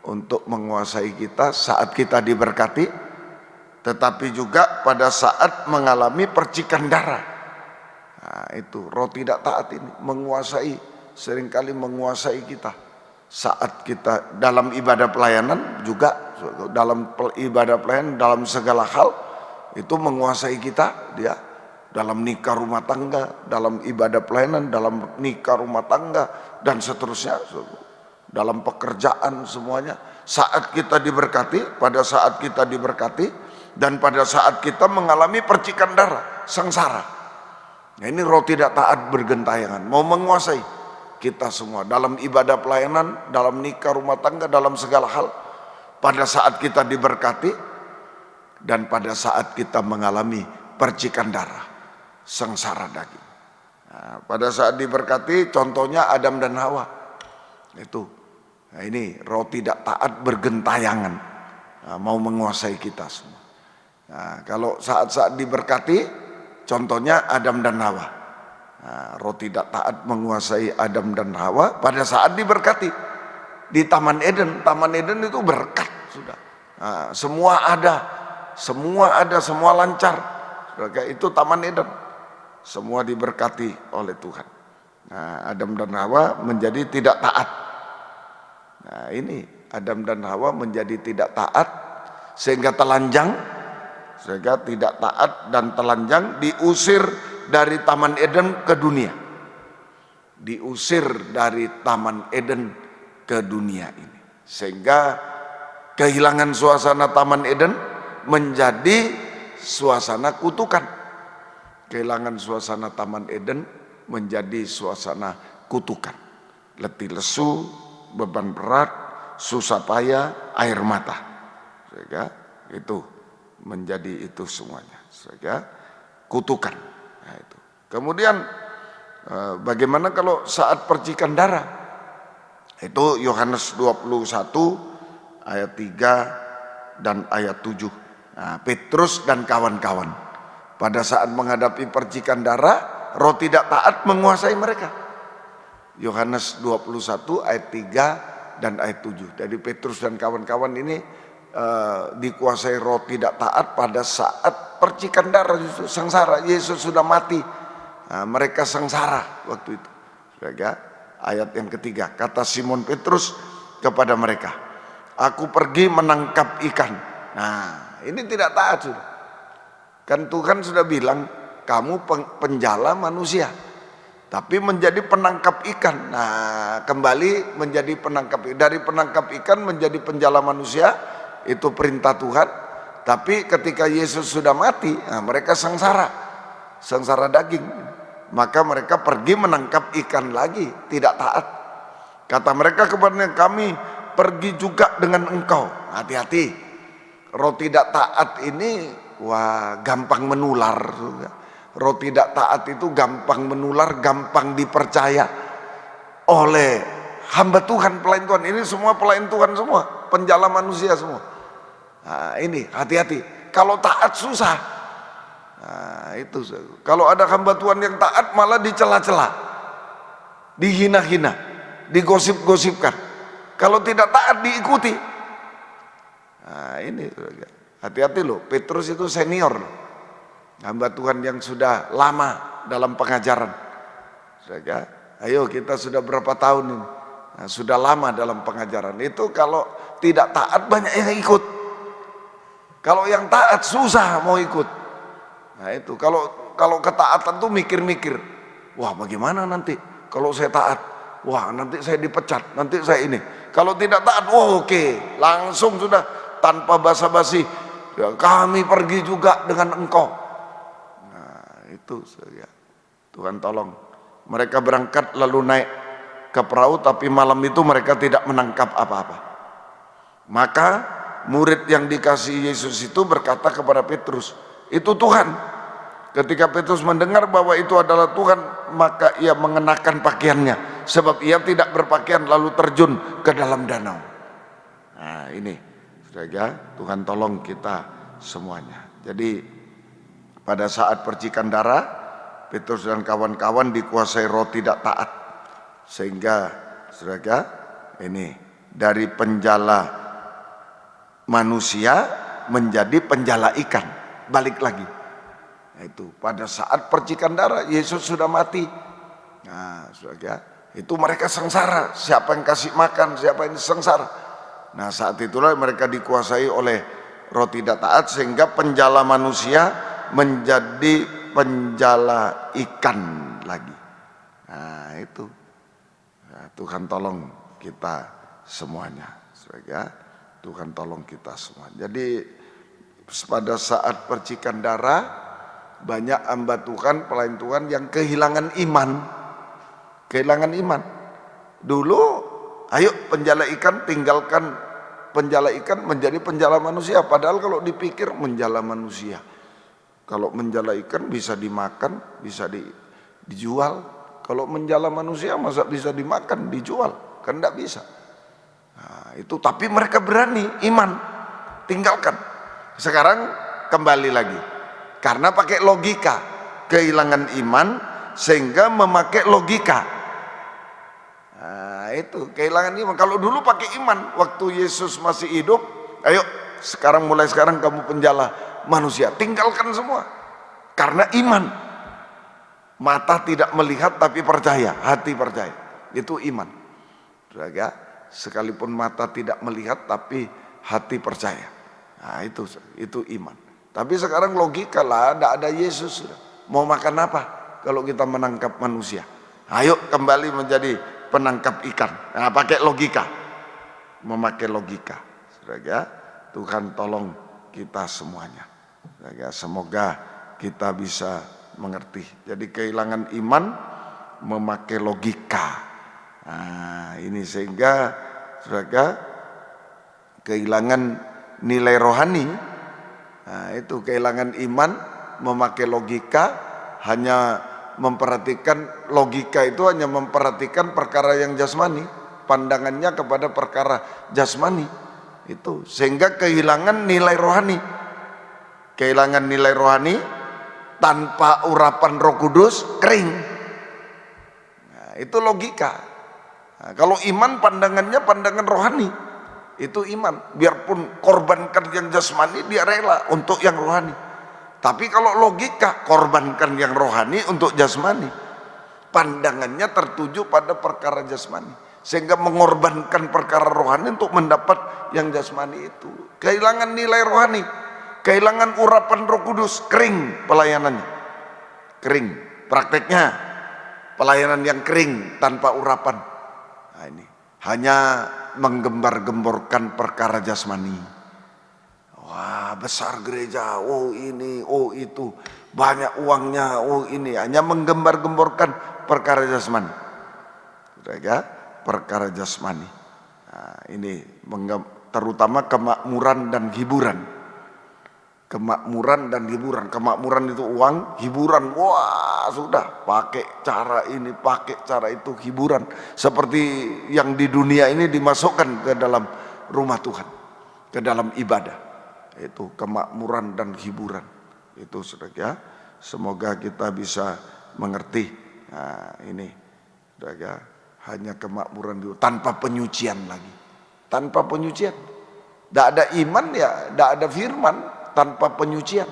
Speaker 3: untuk menguasai kita saat kita diberkati, tetapi juga pada saat mengalami percikan darah. Nah, itu roh tidak taat ini menguasai, seringkali menguasai kita saat kita dalam ibadah pelayanan juga, dalam ibadah pelayanan dalam segala hal itu menguasai kita. Dia dalam nikah rumah tangga, dalam ibadah pelayanan, dalam nikah rumah tangga dan seterusnya, dalam pekerjaan, semuanya. Saat kita diberkati, pada saat kita diberkati, dan pada saat kita mengalami percikan darah, sengsara. Nah, ini roh tidak taat bergentayangan, mau menguasai kita semua dalam ibadah pelayanan, dalam nikah rumah tangga, dalam segala hal. Pada saat kita diberkati dan pada saat kita mengalami percikan darah, sengsara daging. Nah, pada saat diberkati, contohnya Adam dan Hawa itu. Nah, ini roh tidak taat bergentayangan, nah, mau menguasai kita semua. Nah, kalau saat-saat diberkati, contohnya Adam dan Hawa. Nah, roh tidak taat menguasai Adam dan Hawa pada saat diberkati di Taman Eden. Taman Eden itu berkat, sudah. Nah, semua ada, semua lancar. Itu Taman Eden, semua diberkati oleh Tuhan. Nah, Adam dan Hawa menjadi tidak taat. Nah, ini Adam dan Hawa menjadi tidak taat sehingga telanjang, sehingga tidak taat dan telanjang, diusir dari Taman Eden ke dunia. Diusir dari Taman Eden ke dunia ini, sehingga kehilangan suasana Taman Eden menjadi suasana kutukan. Kehilangan suasana Taman Eden menjadi suasana kutukan. Letih lesu, beban berat, susah payah, air mata, sehingga itu menjadi itu semuanya, sehingga kutukan. Nah, itu. Kemudian bagaimana kalau saat percikan darah? Itu Yohanes 21 ayat 3 dan ayat 7. Nah, Petrus dan kawan-kawan pada saat menghadapi percikan darah, roh tidak taat menguasai mereka. Yohanes 21 ayat 3 dan ayat 7. Jadi Petrus dan kawan-kawan ini dikuasai roh tidak taat pada saat percikan darah, sengsara. Yesus sudah mati, nah, mereka sengsara waktu itu. Ayat yang ketiga, kata Simon Petrus kepada mereka, aku pergi menangkap ikan. Nah, ini tidak taat sudah. Kan Tuhan sudah bilang, kamu penjala manusia, tapi menjadi penangkap ikan. Nah, kembali menjadi penangkap ikan. Dari penangkap ikan menjadi penjala manusia, itu perintah Tuhan. Tapi ketika Yesus sudah mati, nah, mereka sengsara daging. Maka mereka pergi menangkap ikan lagi, tidak taat. Kata mereka kepadanya, kami pergi juga dengan engkau. Hati-hati, roh tidak taat ini, wah, gampang menular. Roh tidak taat itu gampang menular, gampang dipercaya oleh hamba Tuhan, pelayan Tuhan. Ini semua pelayan Tuhan semua, penjala manusia semua. Nah, ini hati-hati. Kalau taat susah. Nah, itu. Kalau ada hamba Tuhan yang taat malah dicela-cela, dihina-hina, digosip-gosipkan. Kalau tidak taat diikuti. Nah, ini hati-hati loh. Petrus itu senior loh. Hamba Tuhan yang sudah lama dalam pengajaran. Ayo, kita sudah berapa tahun ini? Nah, sudah lama dalam pengajaran. Itu kalau tidak taat banyak yang ikut. Kalau yang taat susah mau ikut. Nah, itu kalau ketaatan tuh mikir-mikir. Wah, bagaimana nanti kalau saya taat? Wah, nanti saya dipecat, nanti saya ini. Kalau tidak taat, oh, oke, langsung sudah tanpa basa-basi. Ya, kami pergi juga dengan engkau. Itu ya. Tuhan tolong. Mereka berangkat lalu naik ke perahu, tapi malam itu mereka tidak menangkap apa-apa. Maka murid yang dikasihi Yesus itu berkata kepada Petrus, itu Tuhan. Ketika Petrus mendengar bahwa itu adalah Tuhan, maka ia mengenakan pakaiannya, sebab ia tidak berpakaian, lalu terjun ke dalam danau. Nah ini, saudara, Tuhan tolong kita semuanya. Jadi pada saat percikan darah, Petrus dan kawan-kawan dikuasai roh tidak taat, sehingga saudara, ini dari penjala manusia menjadi penjala ikan, balik lagi. Nah, itu pada saat percikan darah Yesus sudah mati. Nah, saudara, itu mereka sengsara. Siapa yang kasih makan, siapa yang sengsara. Nah, saat itulah mereka dikuasai oleh roh tidak taat, sehingga penjala manusia menjadi penjala ikan lagi. Nah, itu. Nah, Tuhan tolong kita semuanya, saudara. Tuhan tolong kita semua. Jadi pada saat percikan darah, banyak hamba Tuhan, pelayan Tuhan yang kehilangan iman. Kehilangan iman. Dulu, ayo penjala ikan tinggalkan penjala ikan menjadi penjala manusia. Padahal kalau dipikir menjala manusia, kalau menjala ikan bisa dimakan, bisa dijual. Kalau menjala manusia masa bisa dimakan, dijual? Kan tidak bisa. Nah, itu tapi mereka berani, iman, tinggalkan. Sekarang kembali lagi. Karena pakai logika, kehilangan iman sehingga memakai logika. Nah, itu kehilangan iman. Kalau dulu pakai iman, waktu Yesus masih hidup, ayo mulai sekarang kamu penjala manusia, tinggalkan semua. Karena iman. Mata tidak melihat tapi percaya, hati percaya. Itu iman. Saudara, sekalipun mata tidak melihat tapi hati percaya. Nah, itu iman. Tapi sekarang logika lah, tidak ada Yesus. Mau makan apa kalau kita menangkap manusia? Ayo kembali menjadi penangkap ikan. Nah, pakai logika. Memakai logika. Saudara, Tuhan tolong kita semuanya. Saudara, semoga kita bisa mengerti. Jadi kehilangan iman, memakai logika. Nah, ini sehingga saudara kehilangan nilai rohani. Nah, itu kehilangan iman, memakai logika, hanya memperhatikan logika itu hanya memperhatikan perkara yang jasmani, pandangannya kepada perkara jasmani. Itu sehingga kehilangan nilai rohani. Kehilangan nilai rohani, tanpa urapan Roh Kudus kering. Nah, itu logika. Nah, kalau iman pandangannya pandangan rohani. Itu iman, biarpun korbankan yang jasmani dia rela untuk yang rohani. Tapi kalau logika, korbankan yang rohani untuk jasmani, pandangannya tertuju pada perkara jasmani, sehingga mengorbankan perkara rohani untuk mendapat yang jasmani itu. Kehilangan nilai rohani, kehilangan urapan Roh Kudus, kering pelayanannya, kering prakteknya, pelayanan yang kering tanpa urapan. Nah, ini hanya menggembar-gemborkan perkara jasmani. Wah, besar gereja, oh ini, oh itu, banyak uangnya, oh ini, hanya menggembar-gemborkan perkara jasmani. Saudara, perkara jasmani. Nah, ini terutama kemakmuran dan hiburan. Kemakmuran dan hiburan. Kemakmuran itu uang, hiburan, wah sudah pakai cara ini, pakai cara itu, hiburan. Seperti yang di dunia ini dimasukkan ke dalam rumah Tuhan, ke dalam ibadah. Itu kemakmuran dan hiburan. Itu saudara, semoga kita bisa mengerti. Nah, ini saudara, hanya kemakmuran itu tanpa penyucian lagi. Tanpa penyucian. Tidak ada iman ya, tidak ada firman. Tanpa penyucian.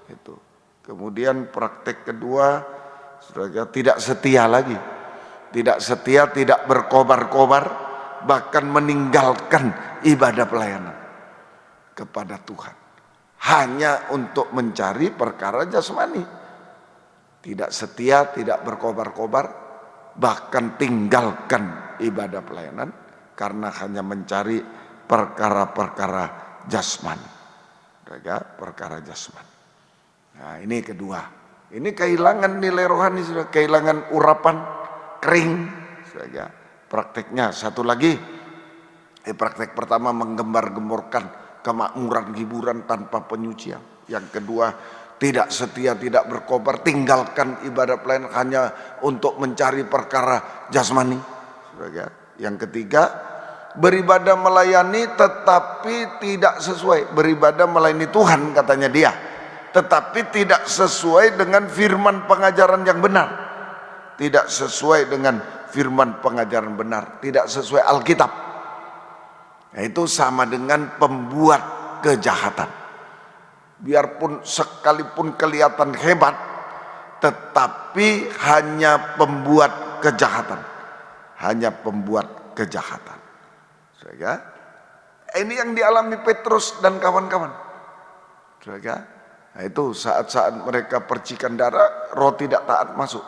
Speaker 3: Itu. Kemudian praktek kedua, saudara, tidak setia lagi. Tidak setia, tidak berkobar-kobar, bahkan meninggalkan ibadah pelayanan kepada Tuhan. Hanya untuk mencari perkara jasmani. Tidak setia, tidak berkobar-kobar, bahkan tinggalkan ibadah pelayanan karena hanya mencari perkara-perkara jasmani. Perkara jasmani. Nah, ini kedua. Ini kehilangan nilai rohani, sudah kehilangan urapan, kering, saudara. prakteknya. Satu lagi, praktek pertama menggembar-gemborkan kemakmuran hiburan tanpa penyucian. Yang kedua, tidak setia, tidak berkobar, tinggalkan ibadah pelayanan hanya untuk mencari perkara jasmani. Yang ketiga, beribadah melayani tetapi tidak sesuai. Beribadah melayani Tuhan katanya dia, tetapi tidak sesuai dengan firman pengajaran yang benar. Tidak sesuai dengan firman pengajaran benar, tidak sesuai Alkitab. Nah, itu sama dengan pembuat kejahatan. Biarpun sekalipun kelihatan hebat, tetapi hanya pembuat kejahatan. Hanya pembuat kejahatan. Ini yang dialami Petrus dan kawan-kawan. Nah, itu saat-saat mereka percikan darah, roh tidak taat masuk.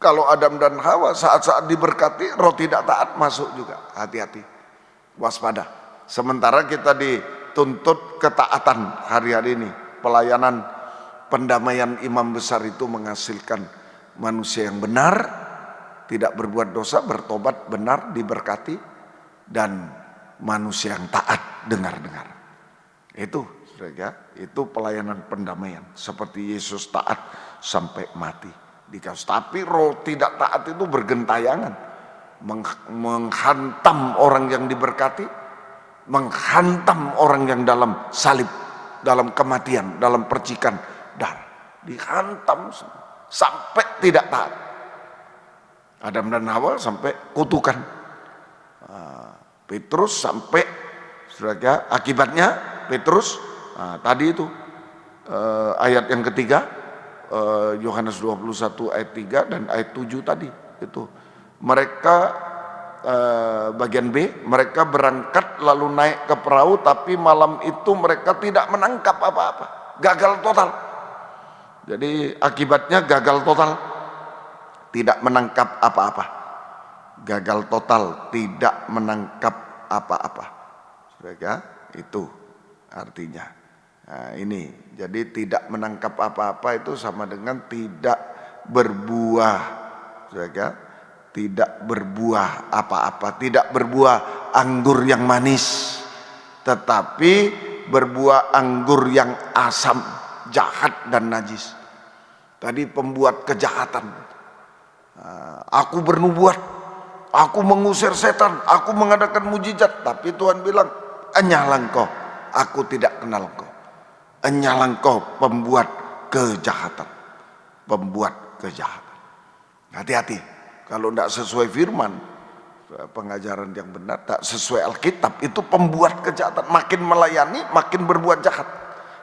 Speaker 3: Kalau Adam dan Hawa saat-saat diberkati, roh tidak taat masuk juga. Hati-hati, waspada. Sementara kita dituntut ketaatan hari-hari ini. Pelayanan pendamaian imam besar itu menghasilkan manusia yang benar, tidak berbuat dosa, bertobat, benar, diberkati, dan manusia yang taat, dengar-dengar. Itu, itu pelayanan pendamaian. Seperti Yesus taat sampai mati di kayu. Tapi roh tidak taat itu bergentayangan, menghantam orang yang diberkati, menghantam orang yang dalam salib, dalam kematian, dalam percikan darah, dihantam sampai tidak taat. Adam dan Hawa sampai kutukan, Petrus sampai akibatnya Petrus tadi itu ayat yang ketiga, Yohanes 21 ayat 3 dan ayat 7 tadi itu. Mereka bagian B, mereka berangkat lalu naik ke perahu, tapi malam itu mereka tidak menangkap apa-apa, gagal total. Jadi akibatnya gagal total, tidak menangkap apa-apa, gagal total, tidak menangkap apa-apa. Itu artinya. Nah, ini jadi tidak menangkap apa-apa itu sama dengan tidak berbuah, tidak berbuah apa-apa, tidak berbuah anggur yang manis, tetapi berbuah anggur yang asam, jahat dan najis. Tadi pembuat kejahatan, aku bernubuat, aku mengusir setan, aku mengadakan mujizat, tapi Tuhan bilang, enyahlah engkau, aku tidak kenal engkau. Enyahlah engkau pembuat kejahatan, pembuat kejahatan. Hati-hati, kalau tidak sesuai firman pengajaran yang benar, tak sesuai Alkitab, itu pembuat kejahatan. Makin melayani, makin berbuat jahat,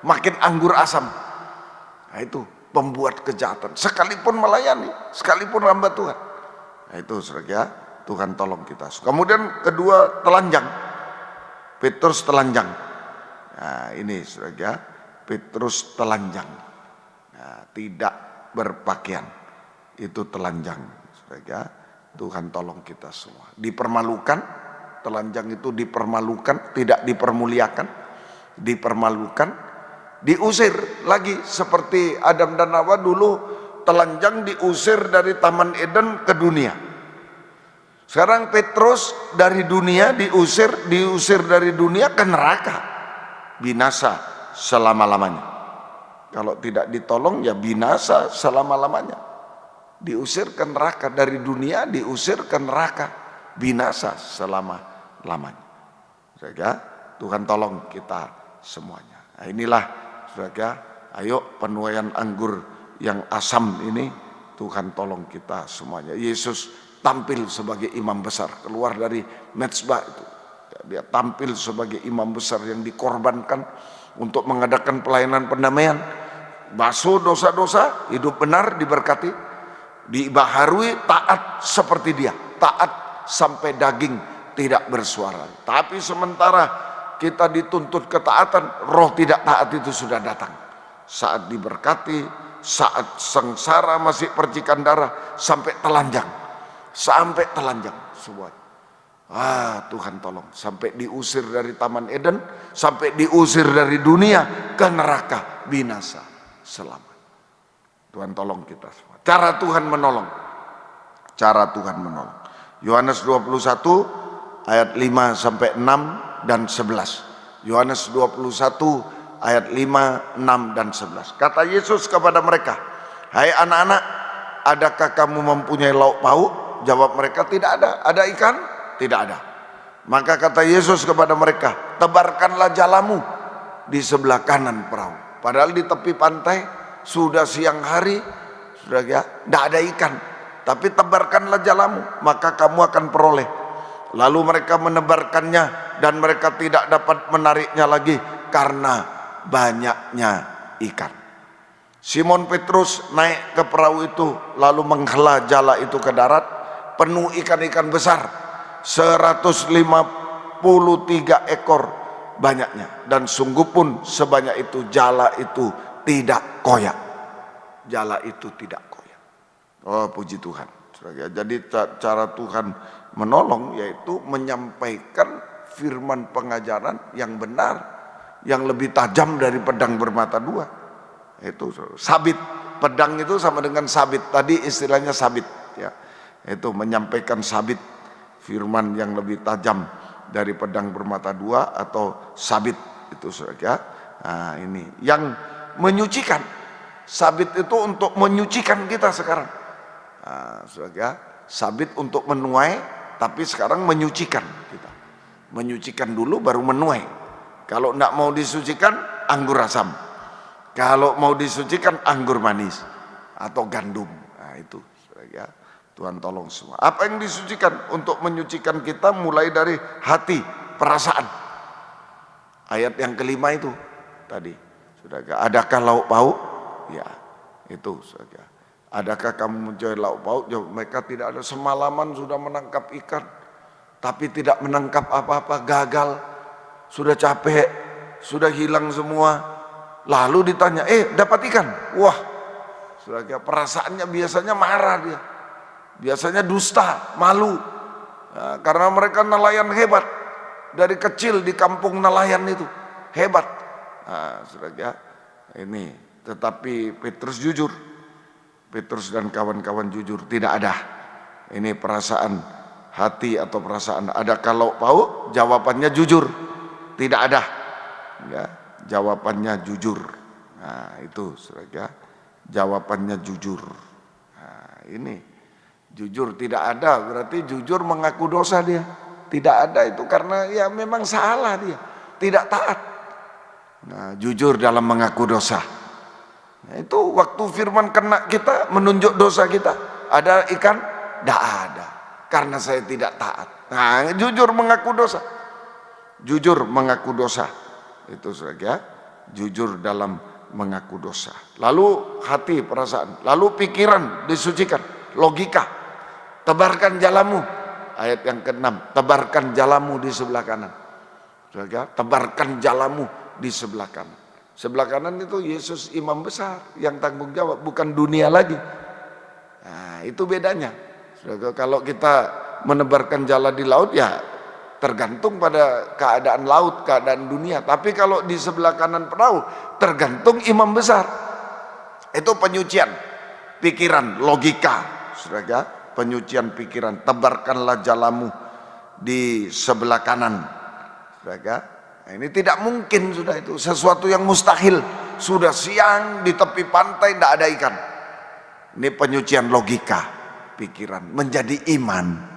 Speaker 3: makin anggur asam. Nah, itu pembuat kejahatan. Sekalipun melayani, sekalipun hamba Tuhan. Nah, itu saudara, Tuhan tolong kita. Kemudian kedua, telanjang. Petrus telanjang. Nah, ini saudara, Petrus telanjang. Nah, tidak berpakaian. Itu telanjang. Saudara, Tuhan tolong kita semua. Dipermalukan, telanjang itu dipermalukan, tidak dipermuliakan, dipermalukan, diusir lagi seperti Adam dan Hawa dulu telanjang diusir dari Taman Eden ke dunia. Sekarang Petrus dari dunia diusir dari dunia ke neraka, binasa selama-lamanya. Kalau tidak ditolong ya binasa selama-lamanya. Diusir ke neraka, dari dunia diusir ke neraka, binasa selama-lamanya. Saudara, Tuhan tolong kita semuanya. Nah, inilah saudara, ayo penuaian anggur yang asam ini Tuhan tolong kita semuanya. Yesus tampil sebagai imam besar, keluar dari mezbah itu. Dia tampil sebagai imam besar yang dikorbankan untuk mengadakan pelayanan pendamaian. Basuh dosa-dosa, hidup benar, diberkati, dibaharui, taat seperti dia, taat sampai daging tidak bersuara. Tapi sementara kita dituntut ketaatan, roh tidak taat itu sudah datang. Saat diberkati, saat sengsara masih percikan darah, sampai telanjang semua. Tuhan tolong, sampai diusir dari Taman Eden, sampai diusir dari dunia ke neraka, binasa selama. Tuhan tolong kita semua. Cara Tuhan menolong. Yohanes 21 ayat 5 sampai 6 dan 11. Yohanes 21 ayat 5, 6 dan 11. Kata Yesus kepada mereka, "Hai anak-anak, adakah kamu mempunyai lauk pauk?" Jawab mereka, "Tidak ada." "Ada ikan?" "Tidak ada." Maka kata Yesus kepada mereka, "Tebarkanlah jalamu di sebelah kanan perahu." Padahal di tepi pantai sudah siang hari, sudah ya, tidak ada ikan. Tapi tebarkanlah jalamu, maka kamu akan peroleh. Lalu mereka menebarkannya dan mereka tidak dapat menariknya lagi karena banyaknya ikan. Simon Petrus naik ke perahu itu lalu menghela jala itu ke darat, penuh ikan-ikan besar, 153 ekor banyaknya, dan sungguh pun sebanyak itu jala itu tidak koyak. Jala itu tidak koyak. Oh, puji Tuhan. Jadi cara Tuhan menolong yaitu menyampaikan firman pengajaran yang benar, yang lebih tajam dari pedang bermata dua. Itu sabit. Pedang itu sama dengan sabit. Tadi istilahnya sabit, ya. Itu menyampaikan sabit, firman yang lebih tajam dari pedang bermata dua atau sabit itu, saudara. Nah, ini yang menyucikan. Sabit itu untuk menyucikan kita sekarang. Nah, saudara, sabit untuk menuai, tapi sekarang menyucikan kita. Menyucikan dulu baru menuai. Kalau tidak mau disucikan, anggur asam. Kalau mau disucikan, anggur manis atau gandum. Nah, itu, saudara. Tuhan tolong semua. Apa yang disucikan? Untuk menyucikan kita mulai dari hati, perasaan. Ayat yang kelima itu tadi, saudara. Adakah lauk pauk? Ya, itu, saudara. Adakah kamu mencari lauk pauk? Jawab mereka, tidak ada. Semalaman sudah menangkap ikan, tapi tidak menangkap apa-apa, gagal. Sudah capek, sudah hilang semua. Lalu ditanya, dapat ikan? Wah, saudara, perasaannya biasanya marah dia. Biasanya dusta, malu. Nah, karena mereka nelayan hebat. Dari kecil di kampung nelayan itu, hebat. Nah, saudara, ini. Tetapi Petrus jujur. Petrus dan kawan-kawan jujur, tidak ada. Ini perasaan hati atau perasaan. Adakah lauk pauk? Jawabannya jujur, tidak ada. Ya, jawabannya jujur. Nah, itu, saudara, jawabannya jujur. Nah, ini jujur tidak ada, berarti jujur mengaku dosa dia. Tidak ada itu karena ya memang salah dia, tidak taat. Nah, jujur dalam mengaku dosa. Nah, itu waktu firman kena kita, menunjuk dosa kita. Ada ikan? Tidak ada, karena saya tidak taat. Nah, jujur mengaku dosa. Jujur mengaku dosa. Itu saja, jujur dalam mengaku dosa. Lalu hati, perasaan. Lalu pikiran disucikan. Logika. Tebarkan jalamu. Ayat yang ke-6. Tebarkan jalamu di sebelah kanan. Saudara, tebarkan jalamu di sebelah kanan. Sebelah kanan itu Yesus imam besar yang tanggung jawab, bukan dunia lagi. Nah, itu bedanya. Saudara, kalau kita menebarkan jala di laut, ya tergantung pada keadaan laut, keadaan dunia. Tapi kalau di sebelah kanan perahu, tergantung imam besar. Itu penyucian pikiran, logika. Saudara, penyucian pikiran. Tebarkanlah jalamu di sebelah kanan. Saudara, nah, ini tidak mungkin, sudah itu sesuatu yang mustahil. Sudah siang di tepi pantai tidak ada ikan. Ini penyucian logika, pikiran menjadi iman.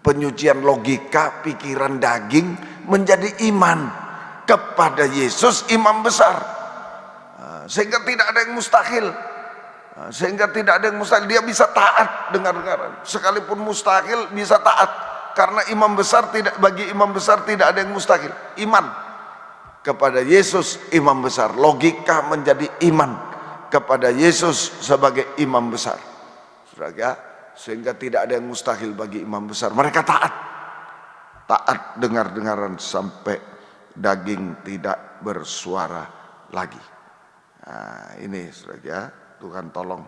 Speaker 3: Penyucian logika, pikiran, daging menjadi iman kepada Yesus imam besar. Sehingga tidak ada yang mustahil. Sehingga tidak ada yang mustahil. Dia bisa taat dengar-dengaran. Sekalipun mustahil bisa taat. Karena imam besar tidak, bagi imam besar tidak ada yang mustahil. Iman kepada Yesus imam besar. Logika menjadi iman kepada Yesus sebagai imam besar. Saudara, sehingga tidak ada yang mustahil bagi imam besar. Mereka taat. Taat dengar-dengaran sampai daging tidak bersuara lagi. Nah, ini saudara, Tuhan tolong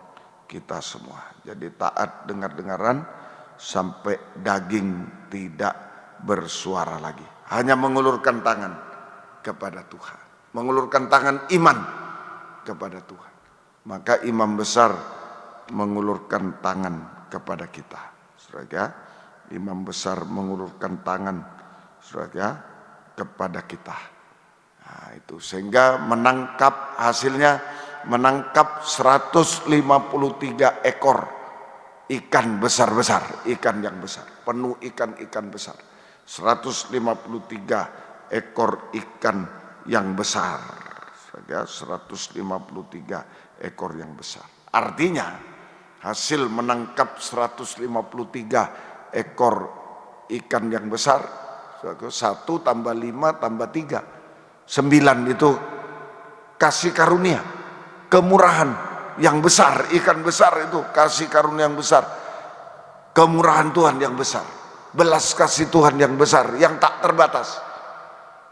Speaker 3: kita semua. Jadi taat dengar-dengaran sampai daging tidak bersuara lagi. Hanya mengulurkan tangan kepada Tuhan. Mengulurkan tangan iman kepada Tuhan. Maka imam besar mengulurkan tangan kepada kita. Saudara, Imam besar mengulurkan tangan, saudara, kepada kita. Nah, itu sehingga hasilnya menangkap 153 ekor ikan besar-besar, ikan yang besar, penuh ikan-ikan besar. 153 ekor ikan yang besar. Saja 153 ekor yang besar. Artinya hasil menangkap 153 ekor ikan yang besar, 1 tambah 5 tambah 3, 9 itu kasih karunia, kemurahan yang besar. Ikan besar itu kasih karunia yang besar, kemurahan Tuhan yang besar, belas kasih Tuhan yang besar, yang tak terbatas.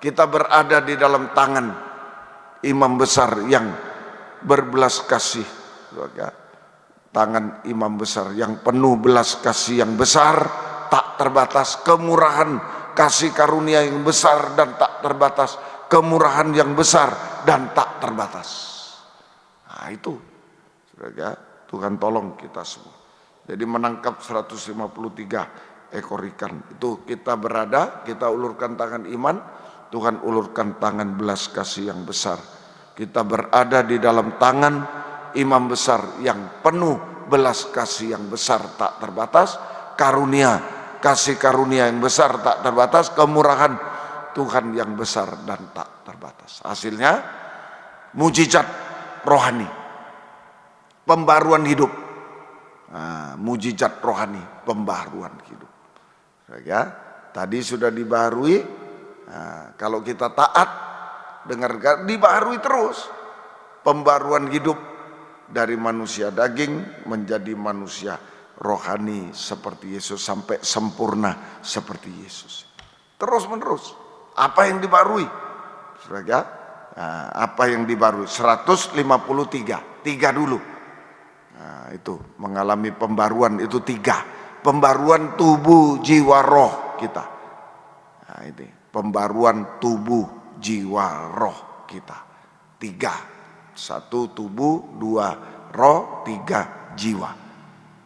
Speaker 3: Kita berada di dalam tangan imam besar yang berbelas kasih, tangan imam besar yang penuh belas kasih yang besar, tak terbatas, kemurahan kasih karunia yang besar dan tak terbatas, kemurahan yang besar dan tak terbatas. Nah itu, saudara, Tuhan tolong kita semua. Jadi menangkap 153 ekor ikan. Itu kita berada, kita ulurkan tangan iman, Tuhan ulurkan tangan belas kasih yang besar. Kita berada di dalam tangan imam besar yang penuh belas kasih yang besar tak terbatas, karunia, kasih karunia yang besar tak terbatas, kemurahan Tuhan yang besar dan tak terbatas. Hasilnya mujizat rohani, pembaruan hidup. Nah, mujizat rohani, pembaruan hidup. Ya, tadi sudah dibaharui. Nah, kalau kita taat, dengarkan, dibaharui terus. Pembaruan hidup dari manusia daging menjadi manusia rohani seperti Yesus, sampai sempurna seperti Yesus. Terus menerus. Apa yang dibarui? Saudara, nah, apa yang dibarui? 153, 3 dulu. Nah, itu mengalami pembaruan, itu 3. Pembaruan tubuh, jiwa, roh kita. Nah, ini pembaruan tubuh, jiwa, roh kita. 3. 1 tubuh, 2 roh, 3 jiwa.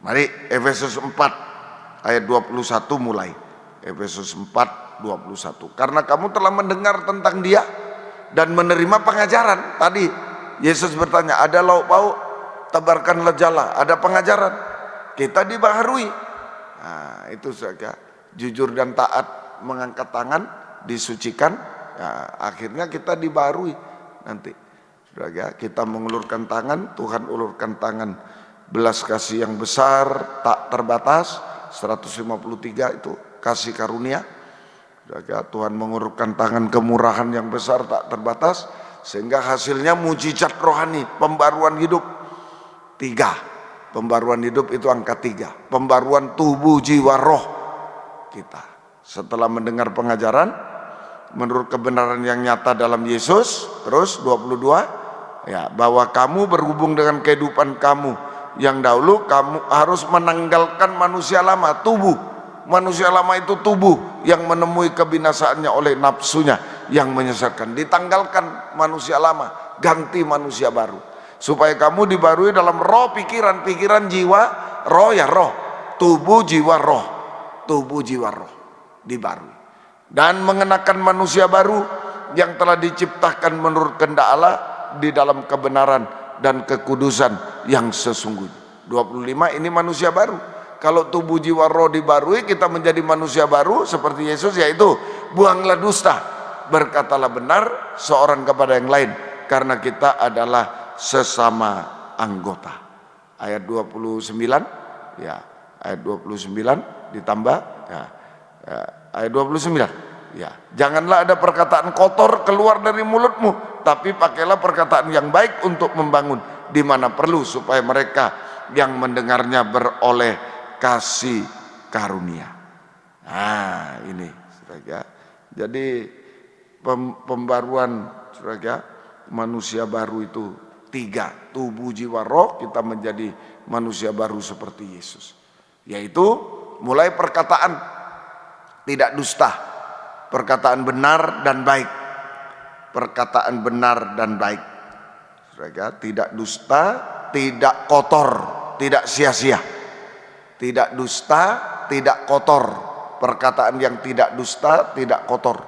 Speaker 3: Mari Efesus 4 ayat 21 mulai. Efesus 4:21. Karena kamu telah mendengar tentang Dia dan menerima pengajaran. Tadi Yesus bertanya, ada lauk pauk, tebarkanlah jala. Ada pengajaran, kita dibaharui. Nah, itu saja, jujur dan taat, mengangkat tangan, disucikan. Nah, akhirnya kita dibaharui. Nanti saudara, kita mengulurkan tangan, Tuhan ulurkan tangan, belas kasih yang besar tak terbatas. 153 itu kasih karunia. Tuhan mengulurkan tangan, kemurahan yang besar tak terbatas, sehingga hasilnya mujizat rohani, pembaruan hidup. 3. Pembaruan hidup itu angka 3. Pembaruan tubuh, jiwa, roh kita. Setelah mendengar pengajaran menurut kebenaran yang nyata dalam Yesus, terus 22, ya, bahwa kamu berhubung dengan kehidupan kamu yang dahulu, kamu harus menanggalkan manusia lama, tubuh. Manusia lama itu tubuh yang menemui kebinasaannya oleh nafsunya yang menyesatkan. Ditanggalkan manusia lama, ganti manusia baru. Supaya kamu dibarui dalam roh, pikiran, jiwa, roh ya roh, tubuh, jiwa, roh, tubuh, jiwa, roh, dibarui. Dan mengenakan manusia baru yang telah diciptakan menurut kehendak Allah di dalam kebenaran dan kekudusan yang sesungguhnya. 25, ini manusia baru. Kalau tubuh, jiwa, roh dibarui, kita menjadi manusia baru seperti Yesus, yaitu buanglah dusta, berkatalah benar seorang kepada yang lain, karena kita adalah sesama anggota. Ayat 29, ya, ayat 29 ditambah, ya, ayat 29, ya, janganlah ada perkataan kotor keluar dari mulutmu, tapi pakailah perkataan yang baik untuk membangun di mana perlu, supaya mereka yang mendengarnya beroleh kasih karunia. Nah, ini saudara. Jadi pembaruan saudara, manusia baru itu 3, tubuh, jiwa, roh, kita menjadi manusia baru seperti Yesus. Yaitu mulai perkataan tidak dusta, perkataan benar dan baik. Perkataan benar dan baik. Saudara, tidak dusta, tidak kotor, tidak sia-sia. Tidak dusta, tidak kotor, perkataan yang tidak dusta, tidak kotor,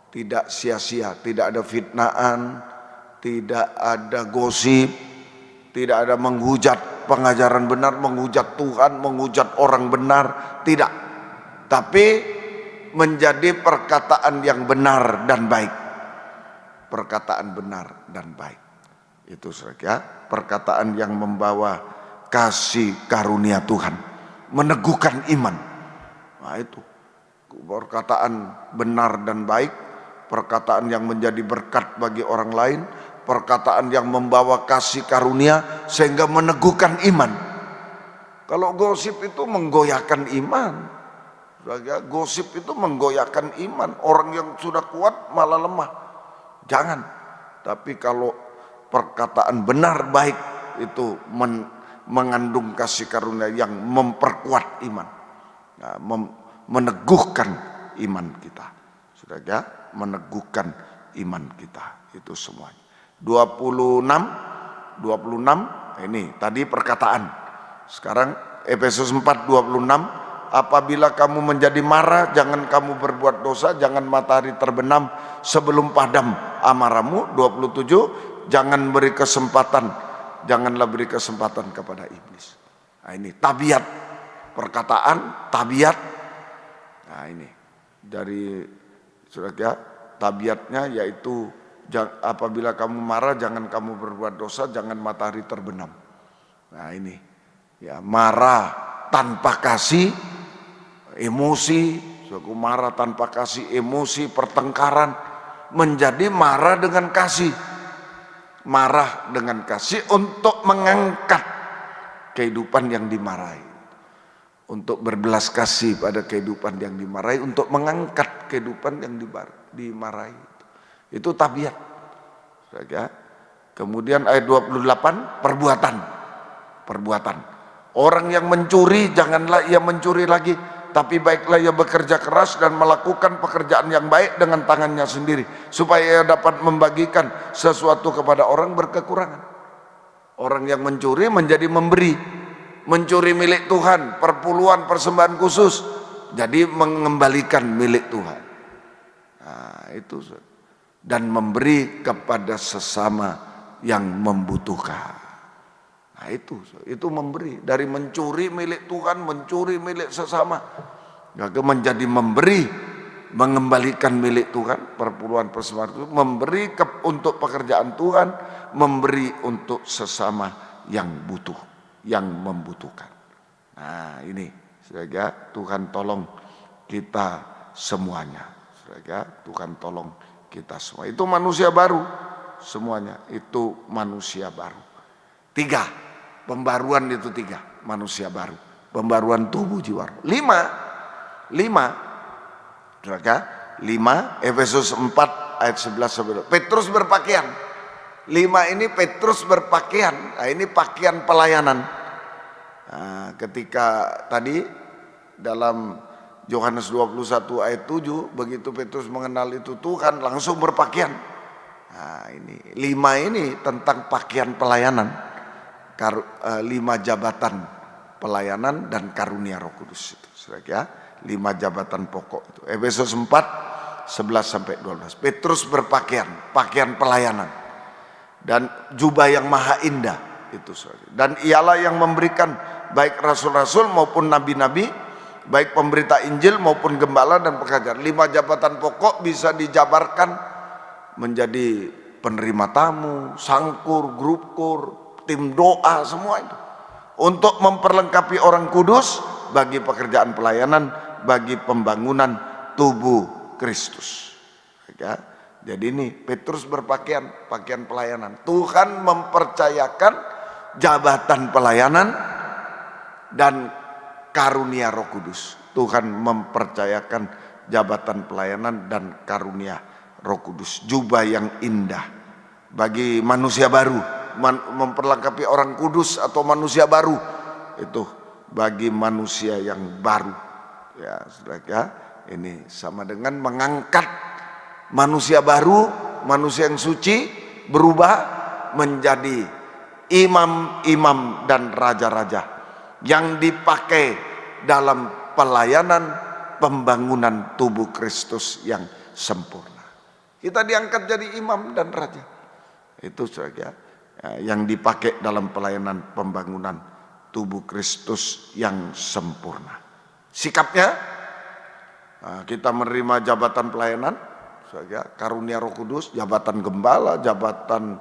Speaker 3: tidak sia-sia, tidak ada fitnaan, tidak ada gosip, tidak ada menghujat pengajaran benar, menghujat Tuhan, menghujat orang benar, tidak. Tapi menjadi perkataan yang benar dan baik. Perkataan benar dan baik. Itu saja perkataan yang membawa kasih karunia Tuhan, meneguhkan iman. Nah itu perkataan benar dan baik, perkataan yang menjadi berkat bagi orang lain, perkataan yang membawa kasih karunia sehingga meneguhkan iman. Kalau gosip itu menggoyahkan iman. Gosip itu menggoyahkan iman. Orang yang sudah kuat malah lemah. Jangan. Tapi kalau perkataan benar baik itu mengandung kasih karunia yang memperkuat iman, nah, meneguhkan iman kita. Sudah ya, meneguhkan iman kita. Itu semuanya. 26 ini tadi perkataan. Sekarang Efesus 4:26, apabila kamu menjadi marah, jangan kamu berbuat dosa, jangan matahari terbenam sebelum padam amarahmu. 27, janganlah beri kesempatan kepada iblis. Nah ini tabiat, perkataan, tabiat. Nah ini dari saudara, tabiatnya yaitu apabila kamu marah, jangan kamu berbuat dosa, jangan matahari terbenam. Nah ini ya, marah tanpa kasih, emosi, suatu marah tanpa kasih, emosi, pertengkaran, menjadi marah dengan kasih. Marah dengan kasih untuk mengangkat kehidupan yang dimarahi, untuk berbelas kasih pada kehidupan yang dimarahi, untuk mengangkat kehidupan yang dimarahi. Itu tabiat. Kemudian ayat 28, perbuatan. Orang yang mencuri, janganlah ia mencuri lagi, tapi baiklah ia bekerja keras dan melakukan pekerjaan yang baik dengan tangannya sendiri, supaya ia dapat membagikan sesuatu kepada orang berkekurangan. Orang yang mencuri menjadi memberi, mencuri milik Tuhan, perpuluhan, persembahan khusus, jadi mengembalikan milik Tuhan. Nah, itu, dan memberi kepada sesama yang membutuhkan. Nah itu memberi, dari mencuri milik Tuhan, mencuri milik sesama, menjadi memberi, mengembalikan milik Tuhan, perpuluhan, persembahan itu, memberi untuk pekerjaan Tuhan, memberi untuk sesama yang butuh, yang membutuhkan. Nah ini, saudara, Tuhan tolong kita semuanya, saudara, Tuhan tolong kita semua. Itu manusia baru, semuanya itu manusia baru. 3. Pembaruan itu 3, manusia baru, pembaruan tubuh jiwa. 5, Efesus 4 ayat 11. Petrus berpakaian. 5 ini Petrus berpakaian. Nah, ini pakaian pelayanan. Nah, ketika tadi dalam Yohanes 21 ayat 7, begitu Petrus mengenal itu Tuhan, langsung berpakaian. Nah, ini 5 ini tentang pakaian pelayanan. 5 jabatan pelayanan dan karunia Roh Kudus itu, ya, 5 jabatan pokok itu. Efesus 4 11-12. Petrus berpakaian, pakaian pelayanan dan jubah yang maha indah itu, dan ialah yang memberikan baik rasul-rasul maupun nabi-nabi, baik pemberita Injil maupun gembala dan pengajar. 5 jabatan pokok bisa dijabarkan menjadi penerima tamu, sangkur, grup kur, tim doa, semua itu untuk memperlengkapi orang kudus bagi pekerjaan pelayanan, bagi pembangunan tubuh Kristus. Ya, jadi ini Petrus berpakaian, pakaian pelayanan. Tuhan mempercayakan jabatan pelayanan dan karunia Roh Kudus. Tuhan mempercayakan jabatan pelayanan dan karunia Roh Kudus, jubah yang indah bagi manusia baru, memperlengkapi orang kudus atau manusia baru, itu bagi manusia yang baru. Ya, saudara, ini sama dengan mengangkat manusia baru, manusia yang suci, berubah menjadi imam-imam dan raja-raja yang dipakai dalam pelayanan pembangunan tubuh Kristus yang sempurna. Kita diangkat jadi imam dan raja. Itu saja yang dipakai dalam pelayanan pembangunan tubuh Kristus yang sempurna. Sikapnya, kita menerima jabatan pelayanan, karunia Roh Kudus, jabatan gembala, jabatan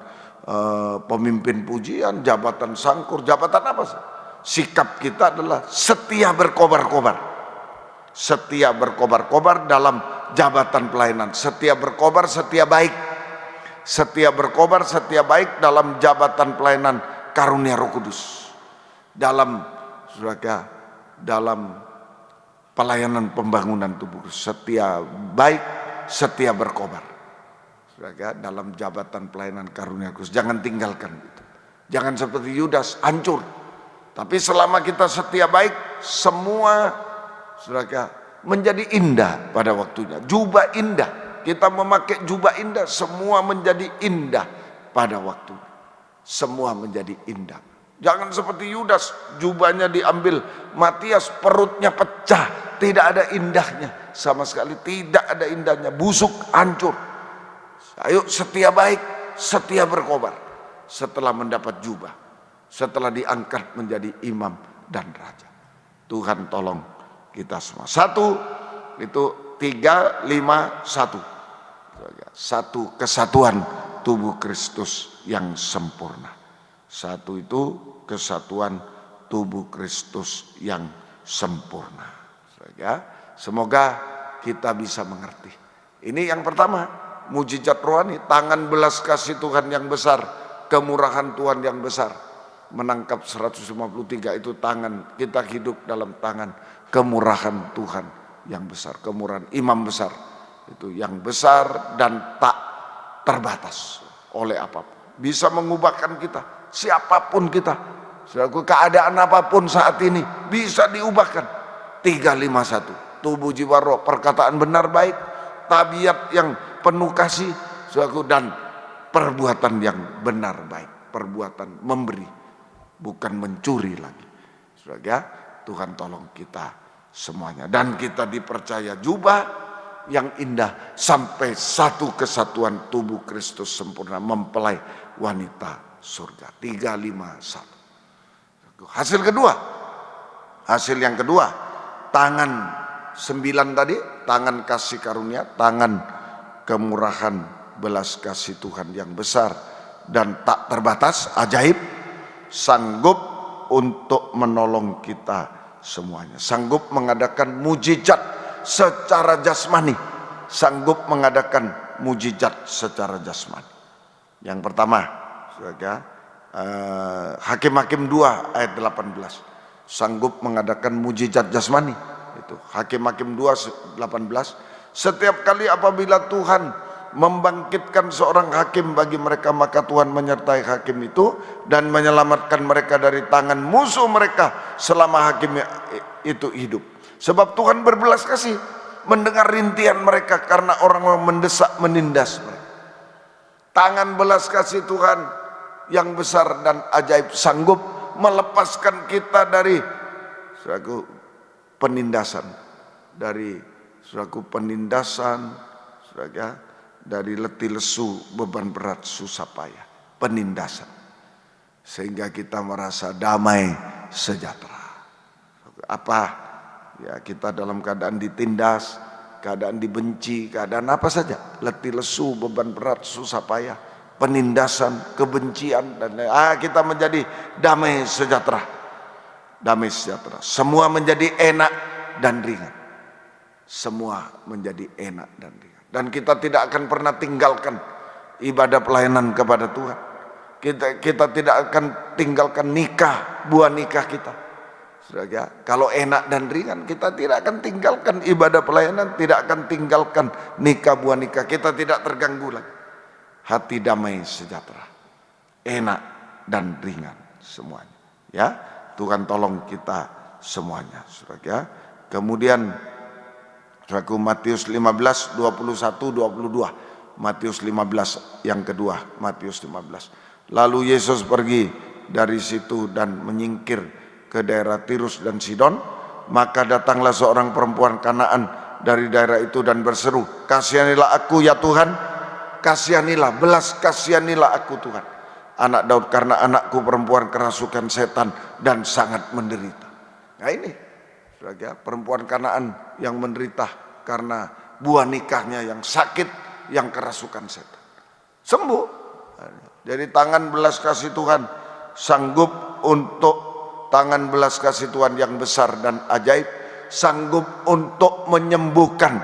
Speaker 3: pemimpin pujian, jabatan sangkur, jabatan apa sih? Sikap kita adalah setia berkobar-kobar. Setia berkobar-kobar dalam jabatan pelayanan. Setia berkobar, setia baik. Setia berkobar, setia baik dalam jabatan pelayanan karunia Roh Kudus. Dalam pelayanan pembangunan tubuh. Setia baik, setia berkobar. Dalam jabatan pelayanan karunia Roh Kudus. Jangan tinggalkan itu. Jangan seperti Yudas, hancur. Tapi selama kita setia baik, semua menjadi indah pada waktunya. Jubah indah, kita memakai jubah indah, semua menjadi indah pada waktunya. Semua menjadi indah. Jangan seperti Yudas, jubahnya diambil Matias, perutnya pecah, tidak ada indahnya sama sekali, tidak ada indahnya, busuk, hancur. Ayo setia baik, setia berkobar. Setelah mendapat jubah, setelah diangkat menjadi imam dan raja. Tuhan tolong kita semua. Satu, itu 3, 5, 1. Satu kesatuan tubuh Kristus yang sempurna. Satu itu kesatuan tubuh Kristus yang sempurna. Semoga kita bisa mengerti. Ini yang pertama, mujizat rohani, tangan belas kasih Tuhan yang besar, kemurahan Tuhan yang besar. Menangkap 153 itu tangan, kita hidup dalam tangan kemurahan Tuhan yang besar, kemurahan imam besar itu yang besar dan tak terbatas oleh apapun, bisa mengubahkan kita, siapapun kita, keadaan apapun saat ini bisa diubahkan. 351 tubuh jiwa roh, perkataan benar baik, tabiat yang penuh kasih, dan perbuatan yang benar baik, perbuatan memberi, bukan mencuri lagi. Tuhan tolong kita semuanya. Dan kita dipercaya jubah yang indah sampai satu kesatuan tubuh Kristus sempurna mempelai wanita surga. 351. Hasil kedua. Hasil yang kedua, tangan 9 tadi, tangan kasih karunia, tangan kemurahan belas kasih Tuhan yang besar dan tak terbatas, ajaib, sanggup untuk menolong kita semuanya, sanggup mengadakan mujizat secara jasmani, sanggup mengadakan mujizat secara jasmani. Yang pertama, Hakim-Hakim 2 ayat 18, sanggup mengadakan mujizat jasmani. Itu Hakim-Hakim 2 18, setiap kali apabila Tuhan membangkitkan seorang hakim bagi mereka, maka Tuhan menyertai hakim itu dan menyelamatkan mereka dari tangan musuh mereka selama hakim itu hidup. Sebab Tuhan berbelas kasih mendengar rintihan mereka karena orang-orang mendesak menindas mereka. Tangan belas kasih Tuhan yang besar dan ajaib sanggup melepaskan kita dari penindasan, dari dari letih lesu, beban berat, susah payah, penindasan, sehingga kita merasa damai sejahtera. Apa ya, kita dalam keadaan ditindas, keadaan dibenci, keadaan apa saja, letih lesu, beban berat, susah payah, penindasan, kebencian, dan kita menjadi damai sejahtera. Damai sejahtera, semua menjadi enak dan ringan. Semua menjadi enak dan ringan. Dan kita tidak akan pernah tinggalkan ibadah pelayanan kepada Tuhan. Kita tidak akan tinggalkan nikah, buah nikah kita. Kalau enak dan ringan, kita tidak akan tinggalkan ibadah pelayanan, tidak akan tinggalkan nikah, buah nikah. Kita tidak terganggu lagi. Hati damai sejahtera, enak dan ringan semuanya. Ya, Tuhan tolong kita semuanya. Kemudian Matius 15, 21, 22. Matius 15 yang kedua, Matius 15. Lalu Yesus pergi dari situ dan menyingkir ke daerah Tirus dan Sidon. Maka datanglah seorang perempuan Kanaan dari daerah itu dan berseru, kasihanilah aku ya Tuhan, kasihanilah, belas kasihanilah aku Tuhan, anak Daud, karena anakku perempuan kerasukan setan dan sangat menderita. Nah ini saudara, perempuan Kanaan yang menderita karena buah nikahnya yang sakit, yang kerasukan setan. Sembuh. Jadi tangan belas kasih Tuhan sanggup untuk, tangan belas kasih Tuhan yang besar dan ajaib sanggup untuk menyembuhkan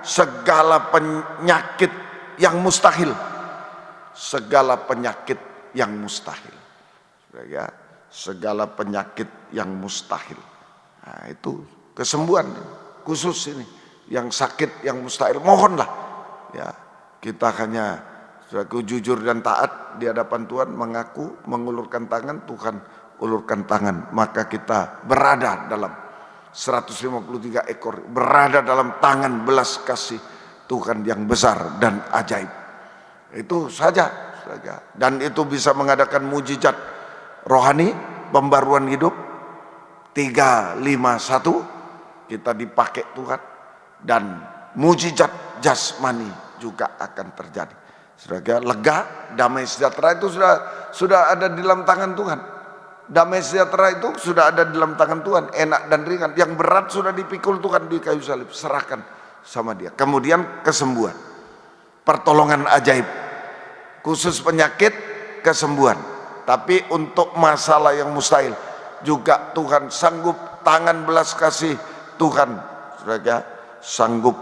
Speaker 3: segala penyakit yang mustahil. Segala penyakit yang mustahil. Ya, segala penyakit yang mustahil. Nah, itu kesembuhan khusus ini. Yang sakit, yang mustahil, mohonlah. Ya, kita hanya jujur dan taat di hadapan Tuhan, mengaku, mengulurkan tangan, Tuhan ulurkan tangan, maka kita berada dalam 153 ekor, berada dalam tangan belas kasih Tuhan yang besar dan ajaib. Itu saja. Dan itu bisa mengadakan mujizat rohani, pembaruan hidup 351 kita dipakai Tuhan, dan mujizat jasmani juga akan terjadi. Saudara, lega, damai sejahtera itu sudah ada di dalam tangan Tuhan. Damai sejahtera itu sudah ada di dalam tangan Tuhan, enak dan ringan. Yang berat sudah dipikul Tuhan di kayu salib, serahkan sama Dia. Kemudian kesembuhan, pertolongan ajaib, khusus penyakit, kesembuhan. Tapi untuk masalah yang mustahil juga Tuhan sanggup, tangan belas kasih Tuhan, saudara, sanggup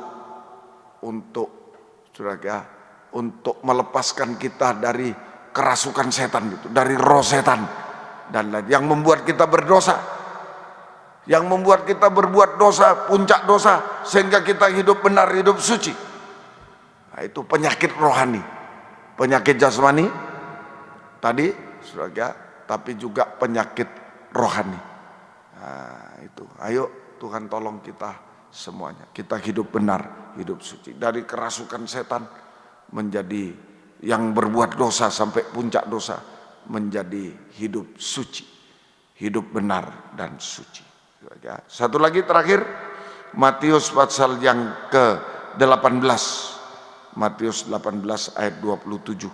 Speaker 3: untuk, saudara, untuk melepaskan kita dari kerasukan setan gitu, dari roh setan dan lain yang membuat kita berdosa, yang membuat kita berbuat dosa, puncak dosa, sehingga kita hidup benar, hidup suci. Nah, itu penyakit rohani, penyakit jasmani tadi, saudara, tapi juga penyakit rohani. Nah, itu, ayo Tuhan tolong kita semuanya, kita hidup benar, hidup suci, dari kerasukan setan menjadi yang berbuat dosa sampai puncak dosa, menjadi hidup suci, hidup benar dan suci. Satu lagi terakhir, Matius pasal yang ke-18, Matius 18 ayat 27,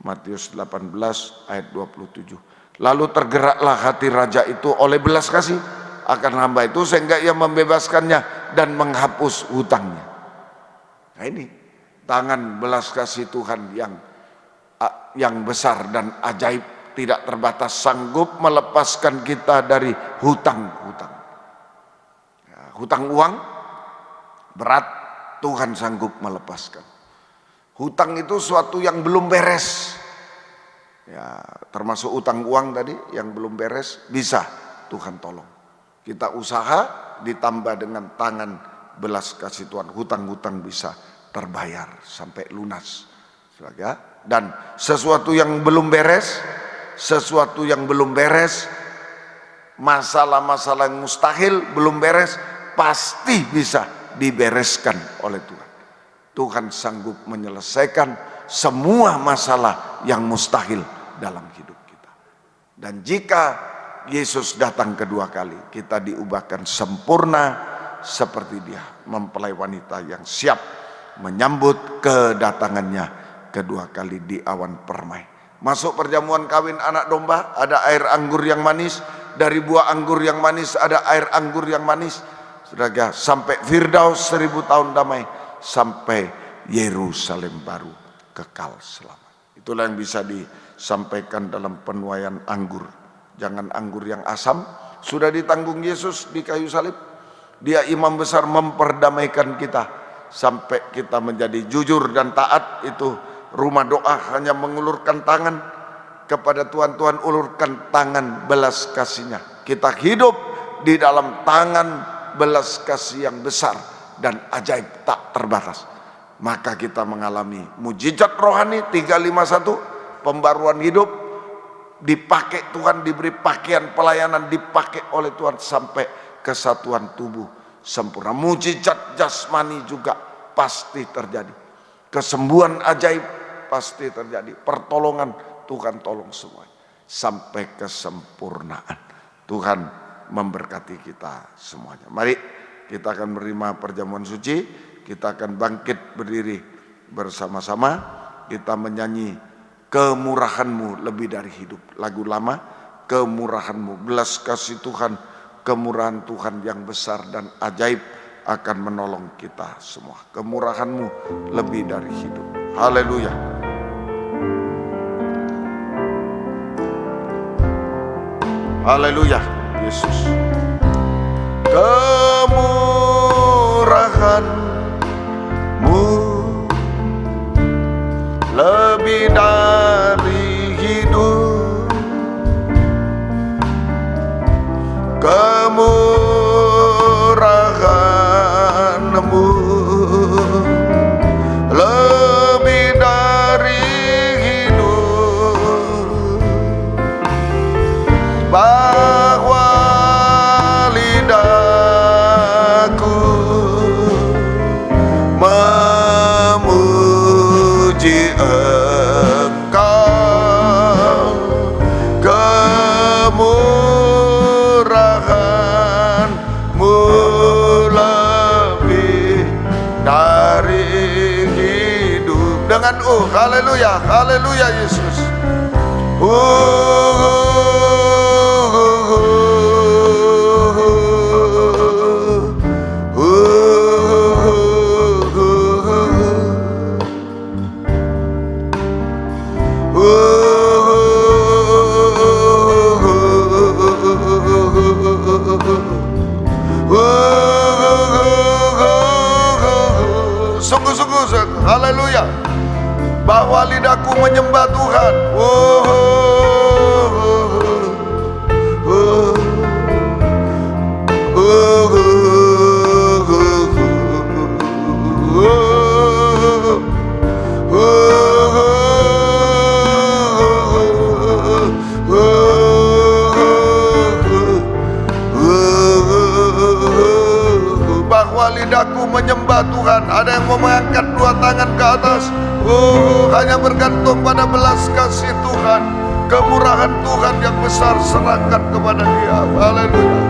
Speaker 3: Matius 18 ayat 27. Lalu tergeraklah hati raja itu oleh belas kasih akan hamba itu, sehingga ia membebaskannya dan menghapus hutangnya. Nah ini tangan belas kasih Tuhan yang besar dan ajaib, tidak terbatas, sanggup melepaskan kita dari hutang-hutang. Ya, hutang uang berat, Tuhan sanggup melepaskan. Hutang itu suatu yang belum beres. Ya, termasuk utang uang tadi yang belum beres, bisa Tuhan tolong. Kita usaha ditambah dengan tangan belas kasih Tuhan, hutang-hutang bisa terbayar sampai lunas. Dan sesuatu yang belum beres, masalah-masalah yang mustahil belum beres, pasti bisa dibereskan oleh Tuhan. Tuhan sanggup menyelesaikan semua masalah yang mustahil dalam hidup kita. Dan jika Yesus datang kedua kali, kita diubahkan sempurna seperti Dia, mempelai wanita yang siap menyambut kedatangannya kedua kali di awan permai. Masuk perjamuan kawin anak domba, ada air anggur yang manis, dari buah anggur yang manis ada air anggur yang manis. Saudara, sampai Firdaus 1000 tahun damai, sampai Yerusalem baru kekal selamat. Itulah yang bisa disampaikan dalam penuaian anggur. Jangan anggur yang asam, sudah ditanggung Yesus di kayu salib. Dia imam besar memperdamaikan kita sampai kita menjadi jujur dan taat. Itu rumah doa hanya mengulurkan tangan kepada Tuhan. Tuhan ulurkan tangan belas kasih-Nya. Kita hidup di dalam tangan belas kasih yang besar dan ajaib tak terbatas. Maka kita mengalami mujizat rohani 351, pembaruan hidup, dipakai Tuhan, diberi pakaian pelayanan, dipakai oleh Tuhan sampai kesatuan tubuh sempurna. Mujizat jasmani juga pasti terjadi. Kesembuhan ajaib pasti terjadi. Pertolongan Tuhan tolong semua sampai kesempurnaan. Tuhan memberkati kita semuanya. Mari kita akan menerima perjamuan suci, kita akan bangkit berdiri bersama-sama, kita menyanyi kemurahan-Mu lebih dari hidup. Lagu lama, kemurahan-Mu, belas kasih Tuhan, kemurahan Tuhan yang besar dan ajaib akan menolong kita semua. Kemurahan-Mu lebih dari hidup. Haleluya. Haleluya, Yesus. Kemurahan-Mu lebih dari hidup. Kemurahan-Mu lebih dari hidup, bahwa lidahku memuji Engkau. Kemurahan-Mu lebih dari hidup. Dengan haleluya, haleluya Yesus. Sungguh-sungguh, haleluya, bahwa lidahku menyembah Tuhan. Bahwa lidahku menyembah Tuhan. Ada yang mau mengangkat dua tangan ke atas. Hanya bergantung pada belas kasih Tuhan, kemurahan Tuhan yang besar, serahkan kepada Dia. Haleluya.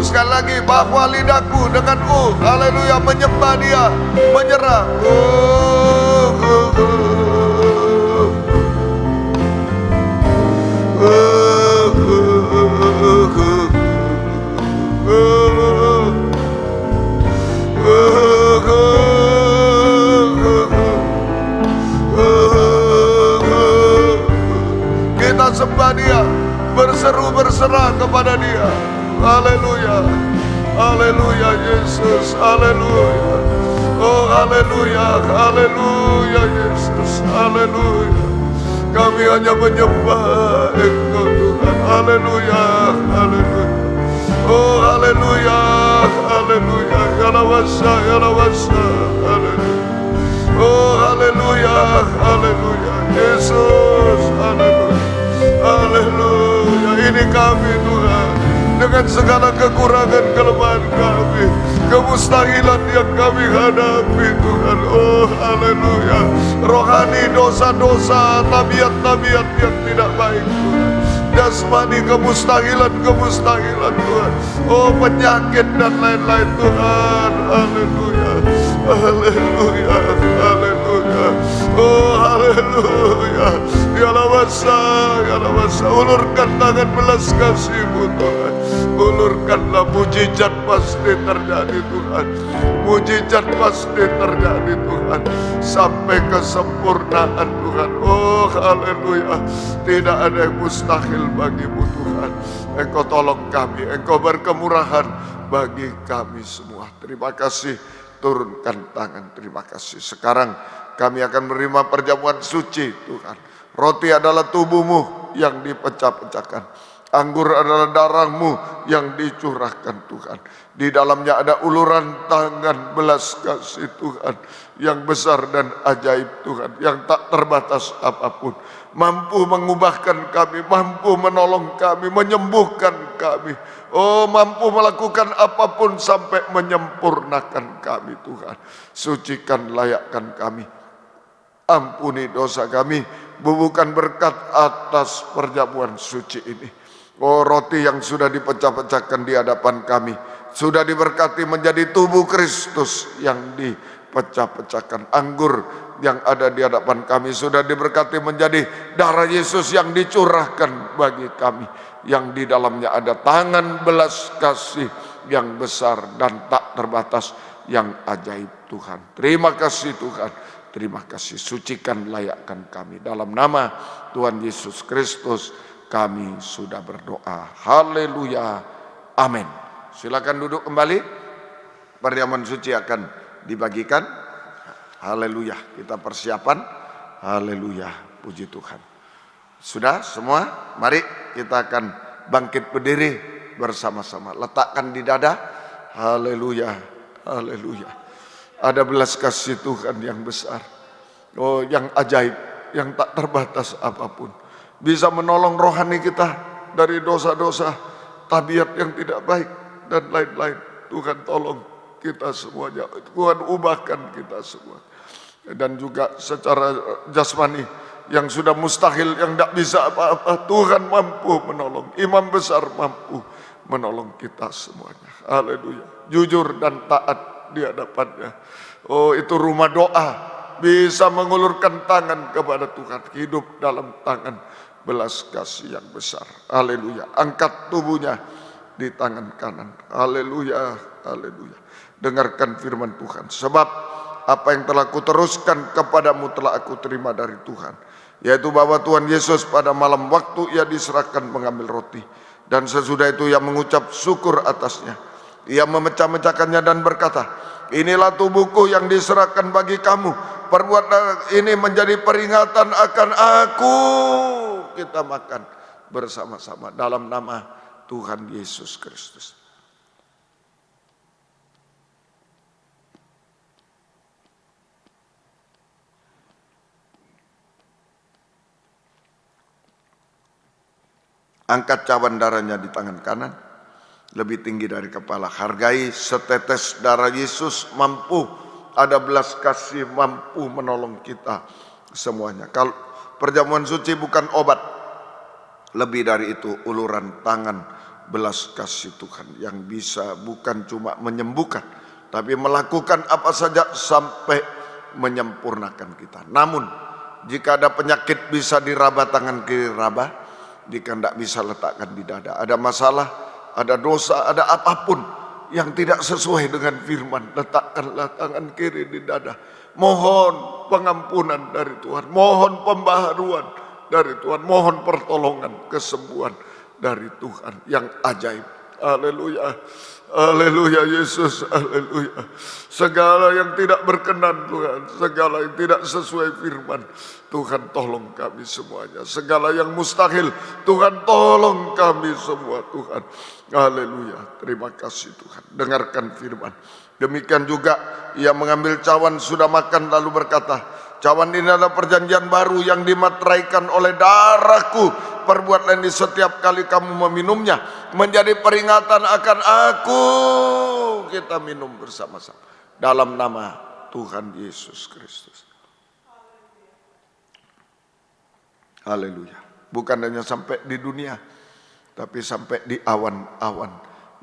Speaker 3: Sekali lagi, bahwa lidahku dengan haleluya menyembah Dia, menyerah. Kita sembah Dia, berseru berserah kepada Dia. Haleluya, haleluya Yesus, haleluya. Oh haleluya, haleluya Yesus, haleluya. Kami hanya menyembah Engkau Tuhan. Haleluya, haleluya. Oh haleluya, haleluya. Ya lawasa, ya lawasa, haleluya. Oh haleluya, haleluya. Yesus, haleluya, haleluya. Ini kami Tuhan, dengan segala kekurangan kelemahan kami, kemustahilan yang kami hadapi Tuhan. Oh haleluya. Rohani dosa-dosa, tabiat-tabiat yang tidak baik Tuhan, jasmani kemustahilan Tuhan. Oh penyakit dan lain-lain Tuhan. Haleluya, haleluya, haleluya. Oh haleluya. Ya lawasa, ulurkan tangan belas kasih-Mu Tuhan. Ulurkanlah, mujizat pasti terjadi Tuhan. Mujizat pasti terjadi Tuhan, sampai kesempurnaan Tuhan. Oh haleluya. Tidak ada yang mustahil bagi-Mu Tuhan. Engkau tolong kami, Engkau berkemurahan bagi kami semua. Terima kasih. Turunkan tangan, terima kasih. Sekarang kami akan menerima perjamuan suci Tuhan. Roti adalah tubuh-Mu yang dipecah-pecahkan. Anggur adalah darah-Mu yang dicurahkan Tuhan. Di dalamnya ada uluran tangan belas kasih Tuhan yang besar dan ajaib Tuhan, yang tak terbatas apapun. Mampu mengubahkan kami, mampu menolong kami, menyembuhkan kami. Oh, mampu melakukan apapun sampai menyempurnakan kami Tuhan. Sucikan, layakkan kami. Ampuni dosa kami, bubuhkan berkat atas perjamuan suci ini. Oh, roti yang sudah dipecah-pecahkan di hadapan kami, sudah diberkati menjadi tubuh Kristus yang dipecah-pecahkan. Anggur yang ada di hadapan kami sudah diberkati menjadi darah Yesus yang dicurahkan bagi kami, yang di dalamnya ada tangan belas kasih yang besar dan tak terbatas, yang ajaib Tuhan. Terima kasih Tuhan. Terima kasih, sucikan, layakkan kami. Dalam nama Tuhan Yesus Kristus kami sudah berdoa. Haleluya. Amin. Silakan duduk kembali. Perjamuan suci akan dibagikan. Haleluya. Kita persiapan. Haleluya. Puji Tuhan. Sudah semua? Mari kita akan bangkit berdiri bersama-sama. Letakkan di dada. Haleluya. Haleluya. Ada belas kasih Tuhan yang besar, oh yang ajaib, yang tak terbatas apapun. Bisa menolong rohani kita dari dosa-dosa, tabiat yang tidak baik, dan lain-lain. Tuhan tolong kita semuanya, Tuhan ubahkan kita semua. Dan juga secara jasmani, yang sudah mustahil, yang tidak bisa apa-apa, Tuhan mampu menolong. Imam besar mampu menolong kita semuanya. Haleluya. Jujur dan taat di hadapannya. Oh, itu rumah doa, bisa mengulurkan tangan kepada Tuhan, hidup dalam tangan belas kasih yang besar. Haleluya. Angkat tubuhnya di tangan kanan. Haleluya. Haleluya. Dengarkan firman Tuhan. Sebab apa yang telah kuteruskan kepadamu telah aku terima dari Tuhan, yaitu bahwa Tuhan Yesus pada malam waktu ia diserahkan mengambil roti, dan sesudah itu ia mengucap syukur atasnya. Ia memecah-mecahkannya dan berkata, inilah tubuhku yang diserahkan bagi kamu. Perbuatlah ini menjadi peringatan akan aku. Kita makan bersama-sama dalam nama Tuhan Yesus Kristus. Angkat cawan darahnya di tangan kanan, lebih tinggi dari kepala. Hargai setetes darah Yesus, mampu, ada belas kasih, mampu menolong kita semuanya. Kalau perjamuan suci bukan obat, lebih dari itu uluran tangan belas kasih Tuhan yang bisa bukan cuma menyembuhkan, tapi melakukan apa saja sampai menyempurnakan kita. Namun jika ada penyakit bisa diraba tangan kiri raba, jika tidak bisa letakkan di dada. Ada masalah, ada dosa, ada apapun yang tidak sesuai dengan firman, letakkanlah tangan kiri di dada. Mohon pengampunan dari Tuhan, mohon pembaharuan dari Tuhan, mohon pertolongan, kesembuhan dari Tuhan yang ajaib. Haleluya. Haleluya Yesus, haleluya. Segala yang tidak berkenan Tuhan, segala yang tidak sesuai firman, Tuhan tolong kami semuanya. Segala yang mustahil, Tuhan tolong kami semua Tuhan. Haleluya, terima kasih Tuhan. Dengarkan firman. Demikian juga ia mengambil cawan sudah makan lalu berkata, cawan ini adalah perjanjian baru yang dimateraikan oleh darahku. Perbuatlah ini setiap kali kamu meminumnya menjadi peringatan akan aku. Kita minum bersama-sama dalam nama Tuhan Yesus Kristus. Haleluya. Bukan hanya sampai di dunia, tapi sampai di awan-awan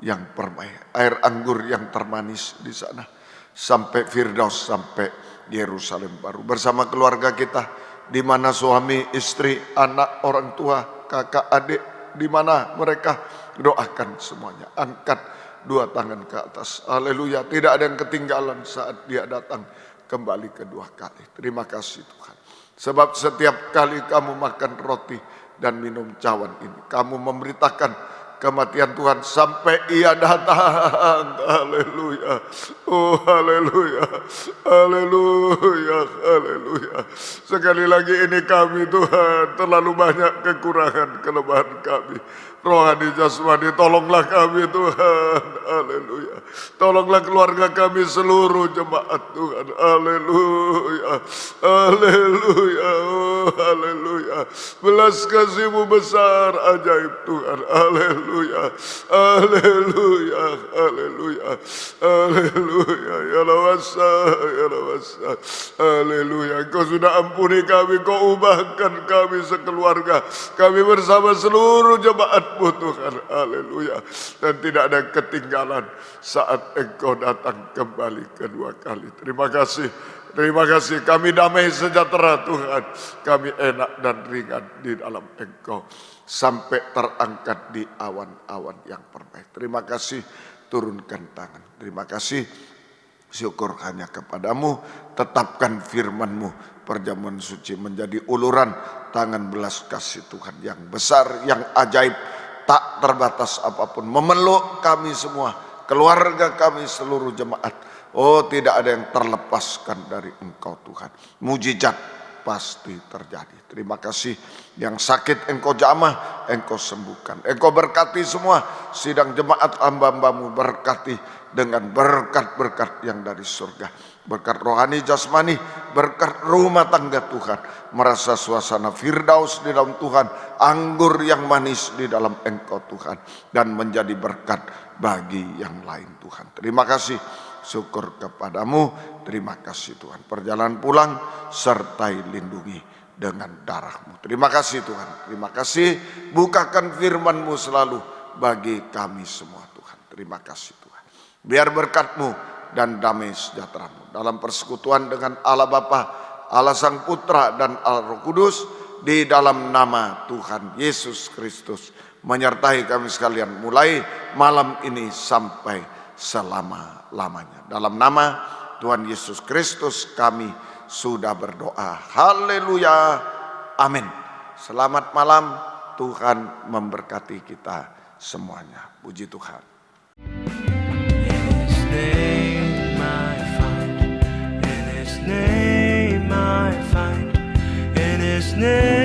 Speaker 3: yang permai. Air anggur yang termanis di sana. Sampai Firdaus, sampai Yerusalem baru. Bersama keluarga kita, di mana suami, istri, anak, orang tua, kakak, adik, di mana mereka, doakan semuanya. Angkat dua tangan ke atas. Haleluya. Tidak ada yang ketinggalan saat dia datang kembali kedua kali. Terima kasih Tuhan. Sebab setiap kali kamu makan roti dan minum cawan ini, kamu memberitakan kematian Tuhan sampai ia datang. Haleluya. Oh haleluya. Haleluya. Haleluya. Sekali lagi ini kami Tuhan, terlalu banyak kekurangan, kelemahan kami. Rohani jasmani, tolonglah kami Tuhan. Haleluya. Tolonglah keluarga kami seluruh jemaat Tuhan. Haleluya. Haleluya. Oh, haleluya. Belas kasih-Mu besar, ajaib Tuhan. Haleluya. haleluya, haleluya, haleluya, haleluya, ya lawasa, haleluya. Engkau sudah ampuni kami, Kau ubahkan kami sekeluarga, kami bersama seluruh jemaat-Mu Tuhan, haleluya. Dan tidak ada ketinggalan saat Engkau datang kembali kedua kali. Terima kasih, kami damai sejahtera Tuhan, kami enak dan ringan di dalam Engkau, sampai terangkat di awan-awan yang perbaik. Terima kasih, turunkan tangan. Terima kasih, syukur hanya kepadamu. Tetapkan firman-Mu, perjamuan suci menjadi uluran tangan belas kasih Tuhan yang besar, yang ajaib, tak terbatas apapun, memeluk kami semua, keluarga kami, seluruh jemaat. Oh, tidak ada yang terlepaskan dari Engkau Tuhan. Mujizat pasti terjadi. Terima kasih, yang sakit Engkau jamah, Engkau sembuhkan. Engkau berkati semua sidang jemaat hamba-Hamba-Mu, berkati dengan berkat-berkat yang dari surga. Berkat rohani jasmani, berkat rumah tangga Tuhan. Merasa suasana firdaus di dalam Tuhan, anggur yang manis di dalam Engkau Tuhan. Dan menjadi berkat bagi yang lain Tuhan. Terima kasih, syukur kepadamu. Terima kasih Tuhan. Perjalanan pulang sertai lindungi dengan darah-Mu. Terima kasih Tuhan. Terima kasih. Bukakan firman-Mu selalu bagi kami semua Tuhan. Terima kasih Tuhan. Biar berkat-Mu dan damai sejahtera-Mu dalam persekutuan dengan Allah Bapa, Allah Sang Putra dan Allah Roh Kudus, di dalam nama Tuhan Yesus Kristus, menyertai kami sekalian mulai malam ini sampai selama-lamanya. Dalam nama Tuhan Yesus Kristus kami sudah berdoa. Haleluya. Amin. Selamat malam. Tuhan memberkati kita semuanya. Puji Tuhan.
Speaker 4: In His name